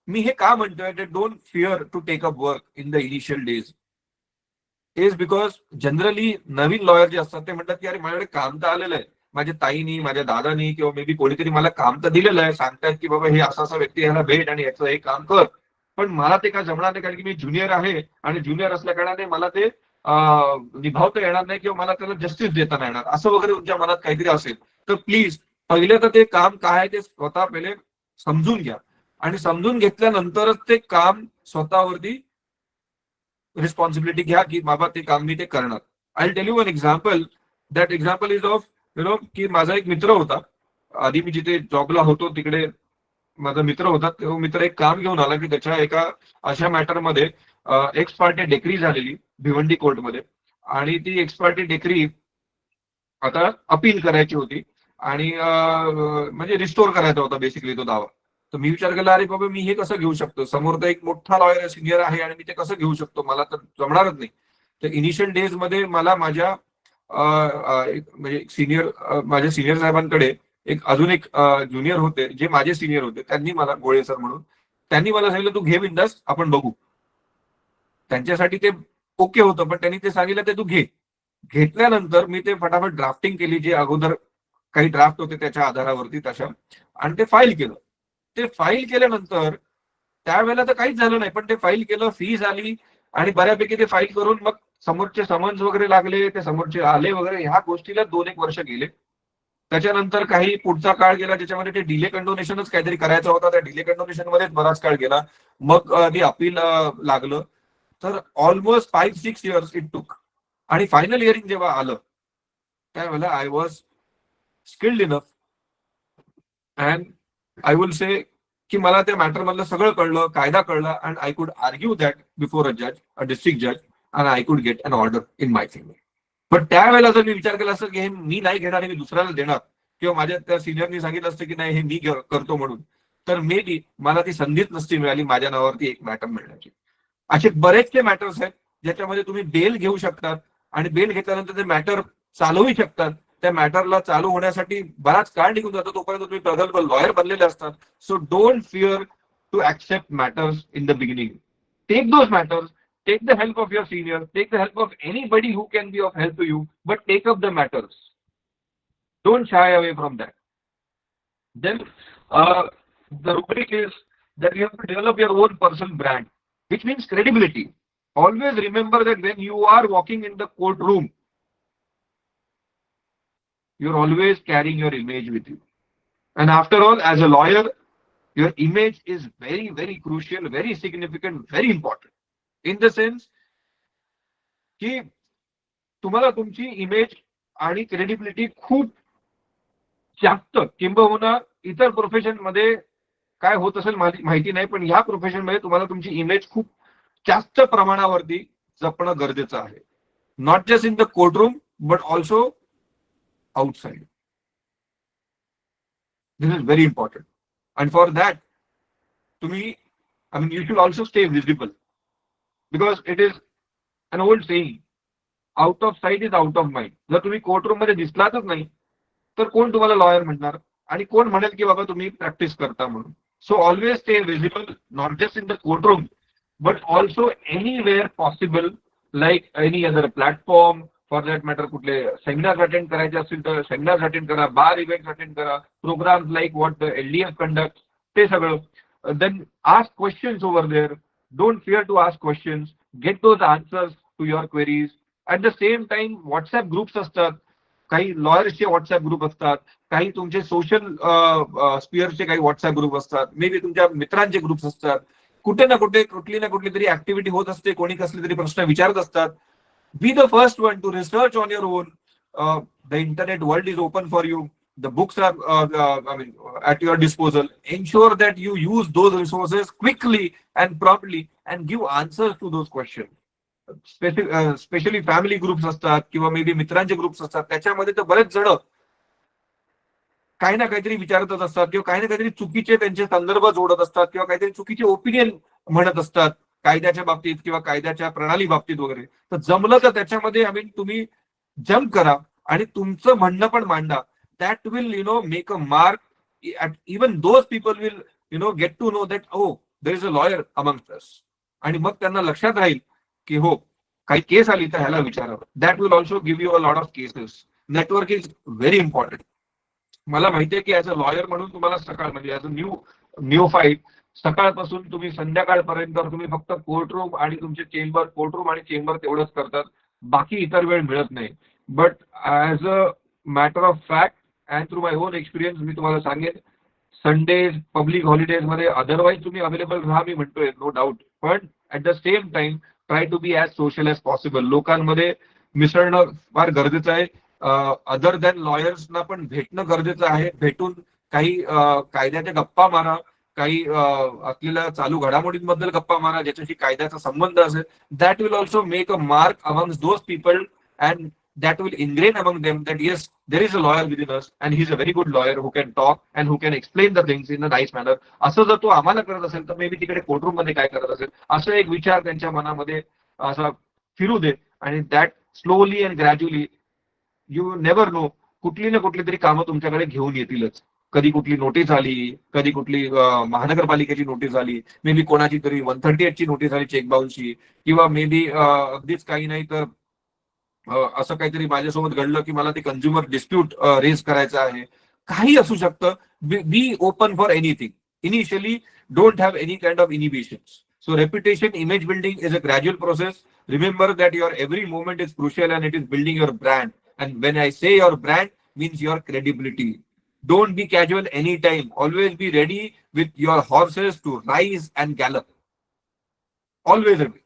मी हे का म्हणतोय that don't fear to take up work in the initial days is because generally Naveen lawyer जे असतात ते म्हणतात की अरे माझ्याकडे काम तर आलेलं आहे, माझ्या ताईनी, माझ्या दादानी किंवा मे बी कोणीतरी मला काम तर दिलेलं आहे, सांगतात की बाबा हे असा व्यक्ती याला भेट आणि याचं हे काम कर, पण मला ते का जमणार नाही कारण की मी ज्युनियर आहे आणि ज्युनियर असल्या कारणाने मला ते निभावता येणार नाही किंवा मला त्याला जस्टिस देता नाही येणार, असं वगैरे तुमच्या मनात काहीतरी असेल तर प्लीज पहिले तर ते काम काय आहे ते स्वतः पहिले समजून घ्या आणि समजून घेतल्यानंतरच ते काम स्वतःवरती रिस्पॉन्सिबिलिटी घ्या की बाबा ते काम मी ते करणार. I tell you one example. That example is of की माझा एक मित्र होता, आधी मी जिथे जॉबला होतो तिकडे माझा मित्र होता. तो मित्र एक काम घेऊन आला की त्याच्या एका अशा मॅटरमध्ये एक्स पार्टी डेक्री झालेली भिवंडी कोर्टमध्ये आणि ती एक्स पार्टी डेक्री आता अपील करायची होती आणि म्हणजे रिस्टोर करायचा होता बेसिकली तो दावा. तर मी विचार केला अरे बाबा मी हे कसं घेऊ शकतो, समोर तर एक मोठा लॉयर सिनियर आहे आणि मी ते कसं घेऊ शकतो, मला तर जमणारच नाही. तर इनिशियल डेज मध्ये मला माझ्या म्हणजे माझ्या सिनियर साहेबांकडे अजून एक ज्युनियर होते जे माझे सिनियर होते, त्यांनी मला गोळे सर म्हणून त्यांनी मला सांगितलं तू घे बिंदास आपण बघू. त्यांच्यासाठी ते ओके होतं पण त्यांनी ते सांगितलं ते तू घे. घेतल्यानंतर मी ते फटाफट ड्राफ्टिंग केली, जे अगोदर काही ड्राफ्ट होते त्याच्या आधारावरती तशा, आणि ते फाईल केलं. ते फाईल केल्यानंतर त्यावेळेला तर काहीच झालं नाही पण ते फाईल केलं, फीज आली आणि बऱ्यापैकी ते फाईल करून मग समोरचे समन्स वगैरे लागले, ते समोरचे आले वगैरे, ह्या गोष्टीला 2-1 वर्ष गेले. त्याच्यानंतर काही पुढचा काळ गेला ज्याच्यामध्ये ते डिले कंडोनेशनच काहीतरी करायचं होता, त्या डिले कंडोनेशन मध्येच बराच काळ गेला. मग ते अपील लागलं. तर ऑलमोस्ट 5-6 इयर्स इट टुक. आणि फायनल हिअरिंग जेव्हा आलं त्यावेळेला I was skilled enough and I will से की मला त्या मॅटर मधलं सगळं कळलं, कायदा कळला, and I could argue that before a जज, अ डिस्ट्रिक्ट जज, and I could get an order in my favour. पण त्यावेळेला जर मी विचार केला असं की हे मी नाही घेणार, मी दुसऱ्याला देणार, किंवा माझ्या त्या सिनियरनी सांगितलं असतं की नाही हे मी करतो म्हणून, तर मे बी मला ती संधीच नसती मिळाली माझ्या नावावरती एक मॅटर मिळण्याची. असे बरेचसे मॅटर्स आहेत ज्याच्यामध्ये तुम्ही बेल घेऊ शकतात आणि बेल घेतल्यानंतर ते मॅटर चालवू शकतात. त्या मॅटरला चालू होण्यासाठी बराच काळ निघून जातो, तोपर्यंत तुम्ही प्रगल्भ लॉयर बनलेले असतात. So don't fear to accept matters in the beginning. Take those matters, take the help of your senior, take the help of anybody who can be of help to you, but take up the matters. Don't shy away from that. Then the rubric is that you have to develop your own personal brand, which means credibility. Always remember that when you are walking in the courtroom, you're always carrying your image with you. And after all, as a lawyer, your image is very, very crucial, very significant, very important. In the sense की तुम्हाला तुमची image आणि credibility खूप जास्त, किंबहुना इतर profession मध्ये काय होत असेल माहिती नाही, पण या प्रोफेशन मध्ये तुम्हाला तुमची इमेज खूप जास्त प्रमाणावरती जपणं गरजेचं आहे. Not just in the courtroom but also outside. This is very important. And for that तुम्ही you should also stay visible. Because it is an old saying, out of sight is out of mind. जर तुम्ही courtroom मध्ये दिसलातच नाही तर कोण तुम्हाला lawyer म्हणणार आणि कोण म्हणेल की बाबा तुम्ही प्रॅक्टिस करता म्हणून. So always stay visible, not just in the courtroom but also anywhere possible, like any other platform. For that matter कुठले सेमिनार अटेंड करायचे असतील तर सेमिनार अटेंड करा, बार इव्हेंट अटेंड करा, programs like what the LDF conduct, ते सगळं. Then ask questions over there. Don't fear to ask questions. Get those answers to your queries. At the same time, WhatsApp groups असतात, काही लॉयर्सचे WhatsApp group असतात, काही तुमचे social स्पिअरचे काही WhatsApp group असतात, may be तुमच्या मित्रांचे ग्रुप्स असतात. कुठे ना कुठे कुठली ना कुठली तरी ऍक्टिव्हिटी होत असते, कोणी कसले तरी प्रश्न विचारत असतात. Be the first one two research on your on. The internet world is open for you. The books are at your disposal. Ensure that you use those resources quickly and promptly and give answers to those questions. Especially family groups असतात किंवा may be मित्रांचे groups असतात, त्याच्यामध्ये तर बरेच जण काही ना काहीतरी विचारतच असतात किंवा काही ना काहीतरी चुकीचे त्यांचे संदर्भ जोडत असतात किंवा काहीतरी चुकीचे ओपिनियन म्हणत असतात कायद्याच्या बाबतीत किंवा कायद्याच्या प्रणाली बाबतीत वगैरे. तर जमलं तर त्याच्यामध्ये तुम्ही जम्प करा आणि तुमचं म्हणणं पण मांडा. That will make a mark. Even those people will get to know that there is a lawyer amongst us. आणि मग त्यांना लक्षात राहील की हो, काही केस आली तर ह्याला विचारावं. That will also give you a lot of cases. Network is very important. मला माहितीये की ऍज अ लॉयर म्हणून तुम्हाला सकाळ म्हणजे ऍज अ न्यू फाईट सकाळपासून तुम्ही संध्याकाळपर्यंत तुम्ही फक्त कोर्टरूम आणि तुमचे चेंबर, कोर्टरूम आणि चेंबर तेवढंच करतात, बाकी इतर वेळ मिळत नाही. But as a matter of fact and through my own experience मी तुम्हाला सांगेन, संडेज, पब्लिक हॉलिडेज मध्ये अदरवाईज तुम्ही अवेलेबल राहा, मी म्हणतोय, नो डाऊट. पण at the same time try to be as social as possible. लोकांमध्ये मिसळणं फार गरजेचं आहे. अदर दॅन लॉयर्सना पण भेटणं गरजेचं आहे. भेटून काही कायद्याच्या गप्पा मारा, काही असलेल्या चालू घडामोडींबद्दल गप्पा मारा ज्याच्याशी कायद्याचा संबंध असेल. That will also make a mark amongst those people and that will ingrain among them that yes, there is a lawyer within us and he's a very good lawyer who can talk and who can explain the things in a nice manner. असं जर तो आम्हाला करत असेल तर may be तिकडे courtroom मध्ये काय करत असेल, असं एक विचार त्यांच्या मनामध्ये असा फिरू दे. आणि that slowly and gradually, you never know, कुठली ना कुठली तरी कामं तुमच्याकडे घेऊन येतीलच. कधी कुठली नोटीस आली, कधी कुठली महानगरपालिकेची नोटीस आली, मे बी कोणाची तरी 138 ची नोटीस आली चेक बाउन्सची, किंवा मे बी अगदीच काही नाही तर असं काहीतरी माझ्यासोबत घडलं की मला ते कंझ्युमर डिस्प्यूट रेज करायचं आहे. काही असू शकतं. Be open for anything. Initially don't have any kind of inhibitions. So reputation, image building is a gradual process. Remember that your every moment is crucial and it is building your brand. And when I say your brand, means your credibility. Don't be casual anytime. Always be ready with your horses to rise and gallop. Always ready.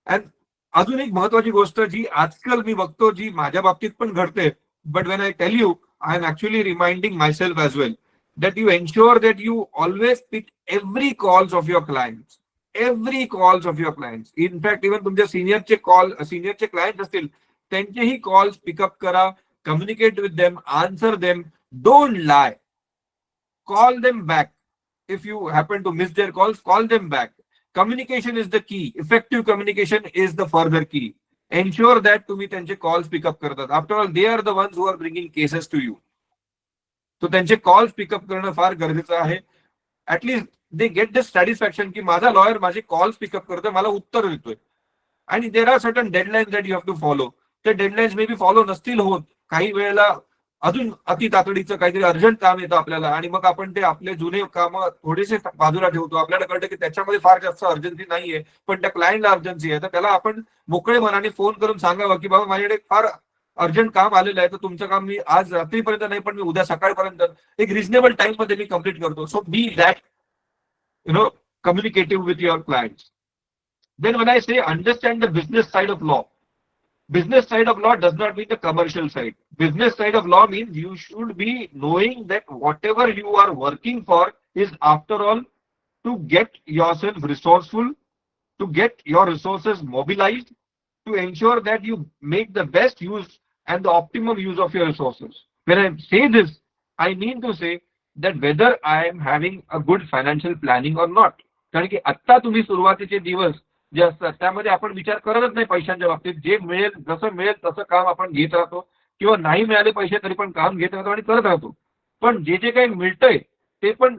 And अजून एक महत्वाची गोष्ट जी आजकाल मी बघतो, जी माझ्या बाबतीत पण घडते, but when I tell you, I am actually reminding myself as well, that you ensure that you always pick every calls of your clients. Every calls of your clients. In fact, even तुमच्या सिनियरचे client असतील, त्यांचेही calls pick up करा, communicate with them, answer them, don't lie, call them back. If you happen to miss their calls, call them back. Communication is the key. Effective communication is the further key. Ensure that तुम्ही त्यांचे calls pick up करतात. After all they are the ones who are bringing cases to you. तो त्यांचे calls pick up करणं फार गरजेचं आहे. At least they get this satisfaction की माझा लॉयर माझे कॉल्स पिकअप करतोय, मला उत्तर देतोय. आणि there are certain deadlines that you have to follow. ते डेडलाईन्स मे बी फॉलो नसतील होत. काही वेळेला अजून अति तातडीचं काहीतरी अर्जंट काम येतं आपल्याला, आणि मग आपण ते आपले जुने काम थोडेसे बाजूला ठेवतो. आपल्याला कळतं की त्याच्यामध्ये फार जास्त अर्जन्सी नाहीये, पण त्या क्लायंटला अर्जन्सी आहे. तर त्याला आपण मोकळे मनाने फोन करून सांगावं की बाबा माझ्याकडे फार अर्जंट काम आलेलं आहे, तर तुमचं काम मी आज रात्रीपर्यंत नाही पण मी उद्या सकाळपर्यंत एक रिझनेबल टाइम मध्ये मी कम्प्लीट करतो. So be that communicative with your clients. Then when I say understand the business side of law, business side of law does not mean the commercial side. Business side of law means you should be knowing that whatever you are working for is after all to get yourself resourceful, to get your resources mobilized, to ensure that you make the best use and the optimum use of your resources. When I say this, I mean to say that whether I am having a good financial planning or not. कारण की आता तुम्ही सुरुवातीचे दिवस जे असतात त्यामध्ये आपण विचार करतच नाही पैशांच्या बाबतीत. जे मिळेल, जसं मिळेल तसं काम आपण घेत राहतो, किंवा नाही मिळाले पैसे तरी पण काम घेत राहतो आणि करत राहतो. पण जे जे काही मिळतंय ते पण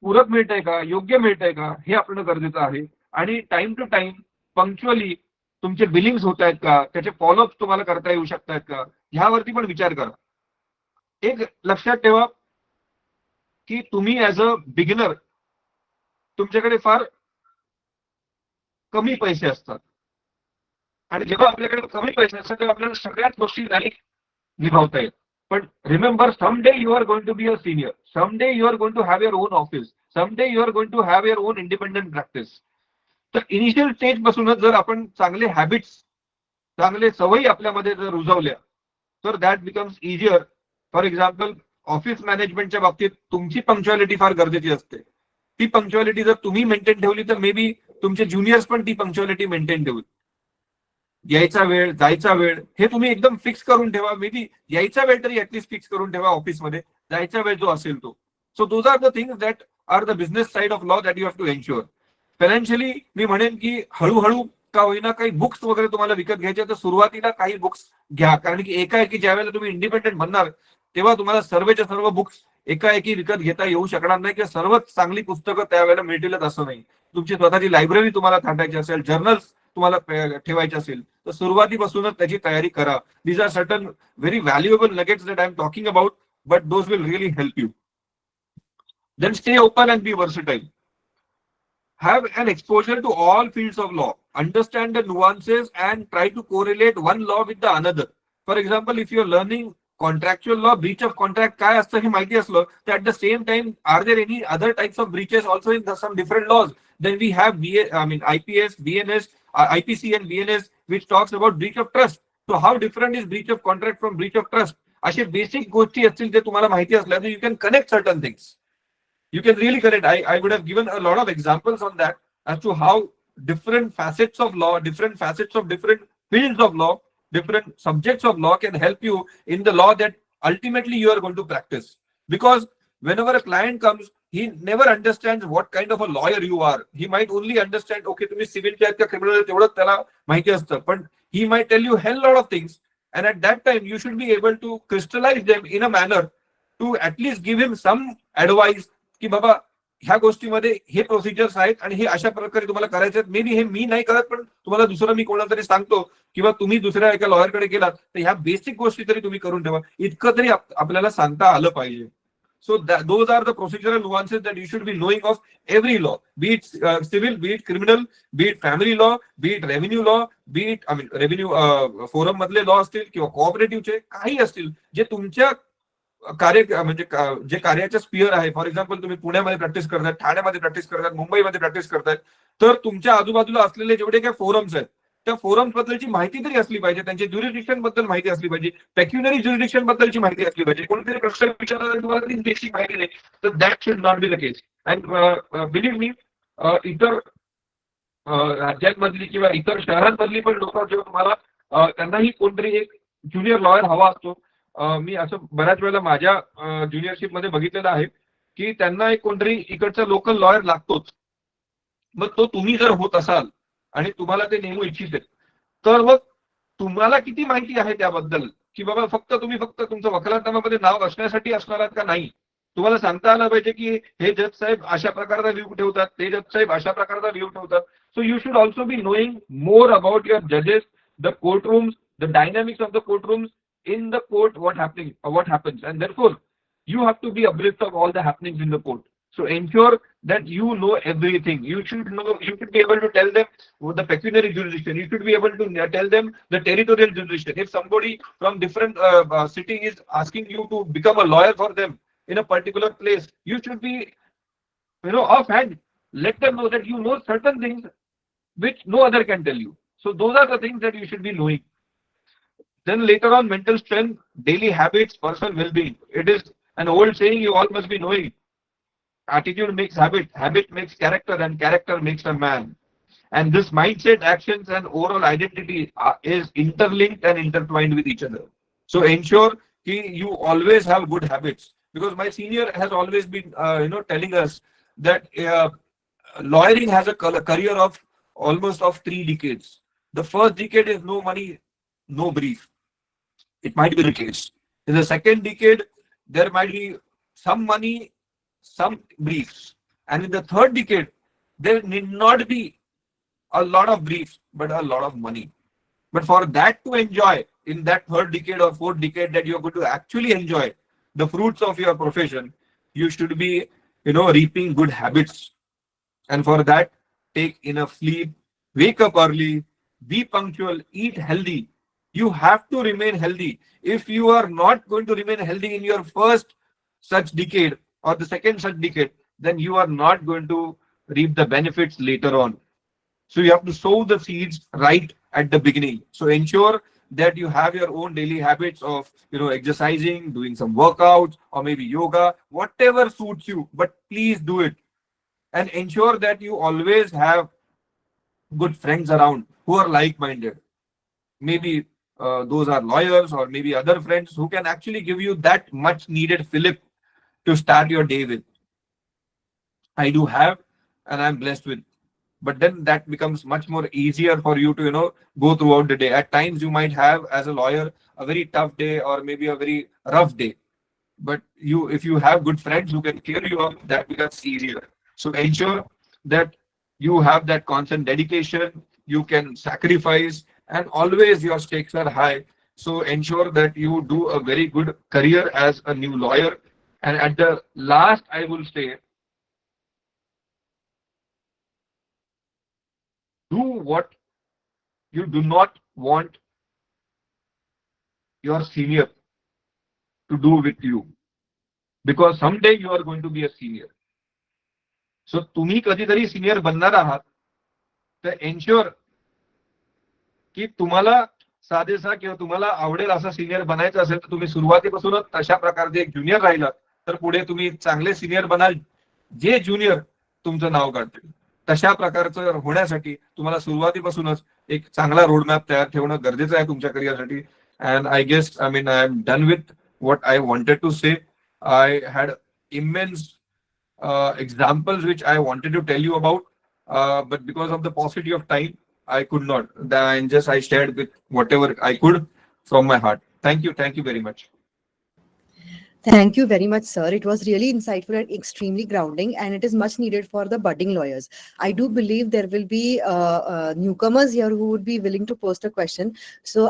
पूरक मिळतंय का, योग्य मिळतंय का, हे आपलं गरजेचं आहे. आणि टाइम टू टाइम पंक्च्युअली तुमचे बिलिंग्स होत आहेत का, त्याचे फॉलोअप तुम्हाला करता येऊ शकतात का, ह्यावरती पण विचार करा. एक लक्षात ठेवा की तुम्ही ऍज अ बिगिनर तुमच्याकडे फार कमी पैसे असतात, आणि जेव्हा आपल्याकडे कमी पैसे असतात तेव्हा आपल्याला सगळ्याच गोष्टी नाही निभावता येत. पण remember, someday you are going to be a senior, someday you are going to have your own office, someday you are going to have your own independent practice. तर इनिशियल स्टेज पासूनच जर आपण चांगले हॅबिट्स, चांगले सवयी आपल्यामध्ये जर रुजवल्या तर that becomes easier. For example, office मॅनेजमेंटच्या बाबतीत तुमची पंक्च्युअलिटी फार गरजेची असते. ती पंक्च्युअलिटी जर तुम्ही मेंटेन ठेवली तर मे बी तुमचे ज्युनियर्स पण ती पंक्च्युअलिटी मेंटेन ठेवतील. यायचा वेळ, जायचा वेळ हे तुम्ही एकदम फिक्स करून ठेवा. मे बी यायचा वेळ तरी ऍटलीस्ट फिक्स करून ठेवा ऑफिसमध्ये, जायचा वेळ जो असेल तो. So those are the things that are the business side of law that you have to ensure. Financially मी म्हणेन की हळूहळू का होईना काही बुक्स वगैरे तुम्हाला विकत घ्यायचे, तर सुरुवातीला काही बुक्स घ्या. कारण की एकाएकी ज्या वेळेला तुम्ही इंडिपेंडेंट बनणार तेव्हा तुम्हाला सर्वच्या सर्व बुक्स एकाएकी विकत घेता येऊ शकणार नाही, किंवा सर्वच चांगली पुस्तकं त्यावेळेला मिळतीलच असं नाही. तुमची स्वतःची लायब्ररी तुम्हाला थांबायची असेल, जर्नल्स तुम्हाला ठेवायचे असेल, तर सुरुवातीपासूनच त्याची तयारी करा. These are certain very valuable nuggets that I am talking about, but those will really help you. Then stay open and be versatile. Have an exposure to all fields of law. Understand the nuances and try to correlate one law with the another. For example, if you're learning contractual law, breach of contract काय असतं हे माहिती असलं, तर at the same time, are there any other types of breaches also in some different laws? Then we have IPS, BNS, IPC and BNS, which talks about breach of trust. So how different is breach of contract from breach of trust? असे basic गोष्टी असतील जे तुम्हाला माहिती असल्या, तर you can connect certain things. You can really connect. I would have given a lot of examples on that as to how different facets of law, different facets of different fields of law, different subjects of law can help you in the law that ultimately you are going to practice. Because whenever a client comes, he never understands what kind of a lawyer you are. He might only understand, okay, तुम्ही civil चे का criminal तेवढं त्याला माहिती असतं, पण he might tell you hell lot of things, and at that time you should be able to crystallize them in a manner to at least give him some advice की बाबा ह्या गोष्टीमध्ये हे प्रोसिजर्स आहेत आणि हे अशा प्रकारे तुम्हाला करायचे आहेत. मे बी हे मी नाही करत, पण तुम्हाला दुसरं मी कोणाला तरी सांगतो, किंवा तुम्ही दुसऱ्या एका लॉयरकडे गेलात तर ह्या बेसिक गोष्टी तरी तुम्ही करून ठेवा, इतकं तरी आपल्याला सांगता आलं पाहिजे. So those are the procedural nuances that you should be knowing of every law, be it civil, be it criminal, be it family law, be it revenue law, be it revenue forum मधले law असतील किंवा कोऑपरेटिव्हचे काही असतील, जे तुमच्या कार्य म्हणजे जे कार्याचे स्पिअर आहे. फॉर एक्झाम्पल तुम्ही पुण्यामध्ये प्रॅक्टिस करताय, ठाण्यामध्ये प्रॅक्टिस करताय, मुंबईमध्ये प्रॅक्टिस करताय, तर तुमच्या आजूबाजूला असलेले जेवढे काही फोरम्स आहेत त्या फोरम्स बद्दलची माहिती तरी असली पाहिजे, त्यांच्या ज्युरिडिक्शन बद्दल माहिती असली पाहिजे, पेक्युनरी ज्युरिडिक्शन बद्दलची माहिती असली पाहिजे. कोणतरी प्रश्न विचारला तुम्हाला बेसिक माहिती नाही, तर that should not be the case. And believe me, इतर राज्यांमधली किंवा इतर शहरांमधली पण लोक जेव्हा तुम्हाला त्यांनाही कोणतरी एक ज्युनियर लॉयर हवा असतो. मी असं बऱ्याच वेळेला माझ्या ज्युनियरशिप मध्ये बघितलेलं आहे की त्यांना एक कोणतरी इकडचा लोकल लॉयर लागतोच. मग तो तुम्ही जर होत असाल आणि तुम्हाला ते नेमू इच्छिते, तर मग तुम्हाला किती माहिती आहे त्याबद्दल, की बाबा तुम्ही फक्त तुमचं वकालतनामामध्ये नाव असण्यासाठी असणार आहात का? नाही, तुम्हाला सांगता आलं पाहिजे की हे जज साहेब अशा प्रकारचा व्ह्यू ठेवतात, ते जज साहेब अशा प्रकारचा व्ह्यू ठेवतात. So you should also be knowing more about your जजेस, the court rooms, the dynamics of the court rooms in the court, what happens, and therefore you have to be abreast of all the happenings in the court. So ensure that you know everything. You should be able to tell them the pecuniary jurisdiction. You should be able to tell them the territorial jurisdiction. If somebody from different city is asking you to become a lawyer for them in a particular place, you should be, offhand, let them know that you know certain things which no other can tell you. So those are the things that you should be knowing. Then later on, mental strength, daily habits, personal well-being. It is an old saying you all must be knowing. Attitude makes habit, habit makes character, and character makes a man. And this mindset, actions, and overall identity is interlinked and intertwined with each other. So ensure that you always have good habits. Because my senior has always been, telling us that lawyering has a career of almost of 3 decades. The first decade is no money, no brief. It might be the case. In the second decade, there might be some money, some briefs. And in the third decade, there need not be a lot of briefs, but a lot of money. But for that to enjoy in that third decade or fourth decade, that you're going to actually enjoy the fruits of your profession, you should be, reaping good habits. And for that, take enough sleep, wake up early, be punctual, eat healthy. You have to remain healthy. If you are not going to remain healthy in your first such decade or the second such decade, then you are not going to reap the benefits later on. So you have to sow the seeds right at the beginning. So ensure that you have your own daily habits of, exercising, doing some workouts, or maybe yoga, whatever suits you, but please do it. And ensure that you always have good friends around who are like-minded. Maybe those are lawyers or maybe other friends who can actually give you that much needed fillip to start your day with. I do have, and I'm blessed with but then that becomes much more easier for you to go throughout the day. At times you might have, as a lawyer, a very tough day or maybe a very rough day, but if you have good friends who can cheer you up, that becomes easier. So ensure that you have that constant dedication, you can sacrifice, and always your stakes are high. So ensure that you do a very good career as a new lawyer. And at the last, I will say, do what you do not want your senior to do with you, because someday you are going to be a senior. So तुम्ही कधीतरी senior बनणार आहात, तर ensure की तुम्हाला साधेसा किंवा तुम्हाला आवडेल असा सिनियर बनायचं असेल तर तुम्ही सुरुवातीपासूनच तशा प्रकारचे एक ज्युनियर राहिलात तर पुढे तुम्ही चांगले सिनियर बनाल, जे ज्युनियर तुमचं नाव काढतील. तशा प्रकारचं होण्यासाठी तुम्हाला सुरुवातीपासूनच एक चांगला रोडमॅप तयार ठेवणं गरजेचं आहे तुमच्या करिअरसाठी. And I guess, I am done with what I wanted to say. I had immense examples which I wanted to tell you about, but because of the paucity of time, I could not. Then just I shared with whatever I could from my heart. Thank you very much. Thank you very much, sir. It was really insightful and extremely grounding, and it is much needed for the budding lawyers. I do believe there will be newcomers here who would be willing to post a question. So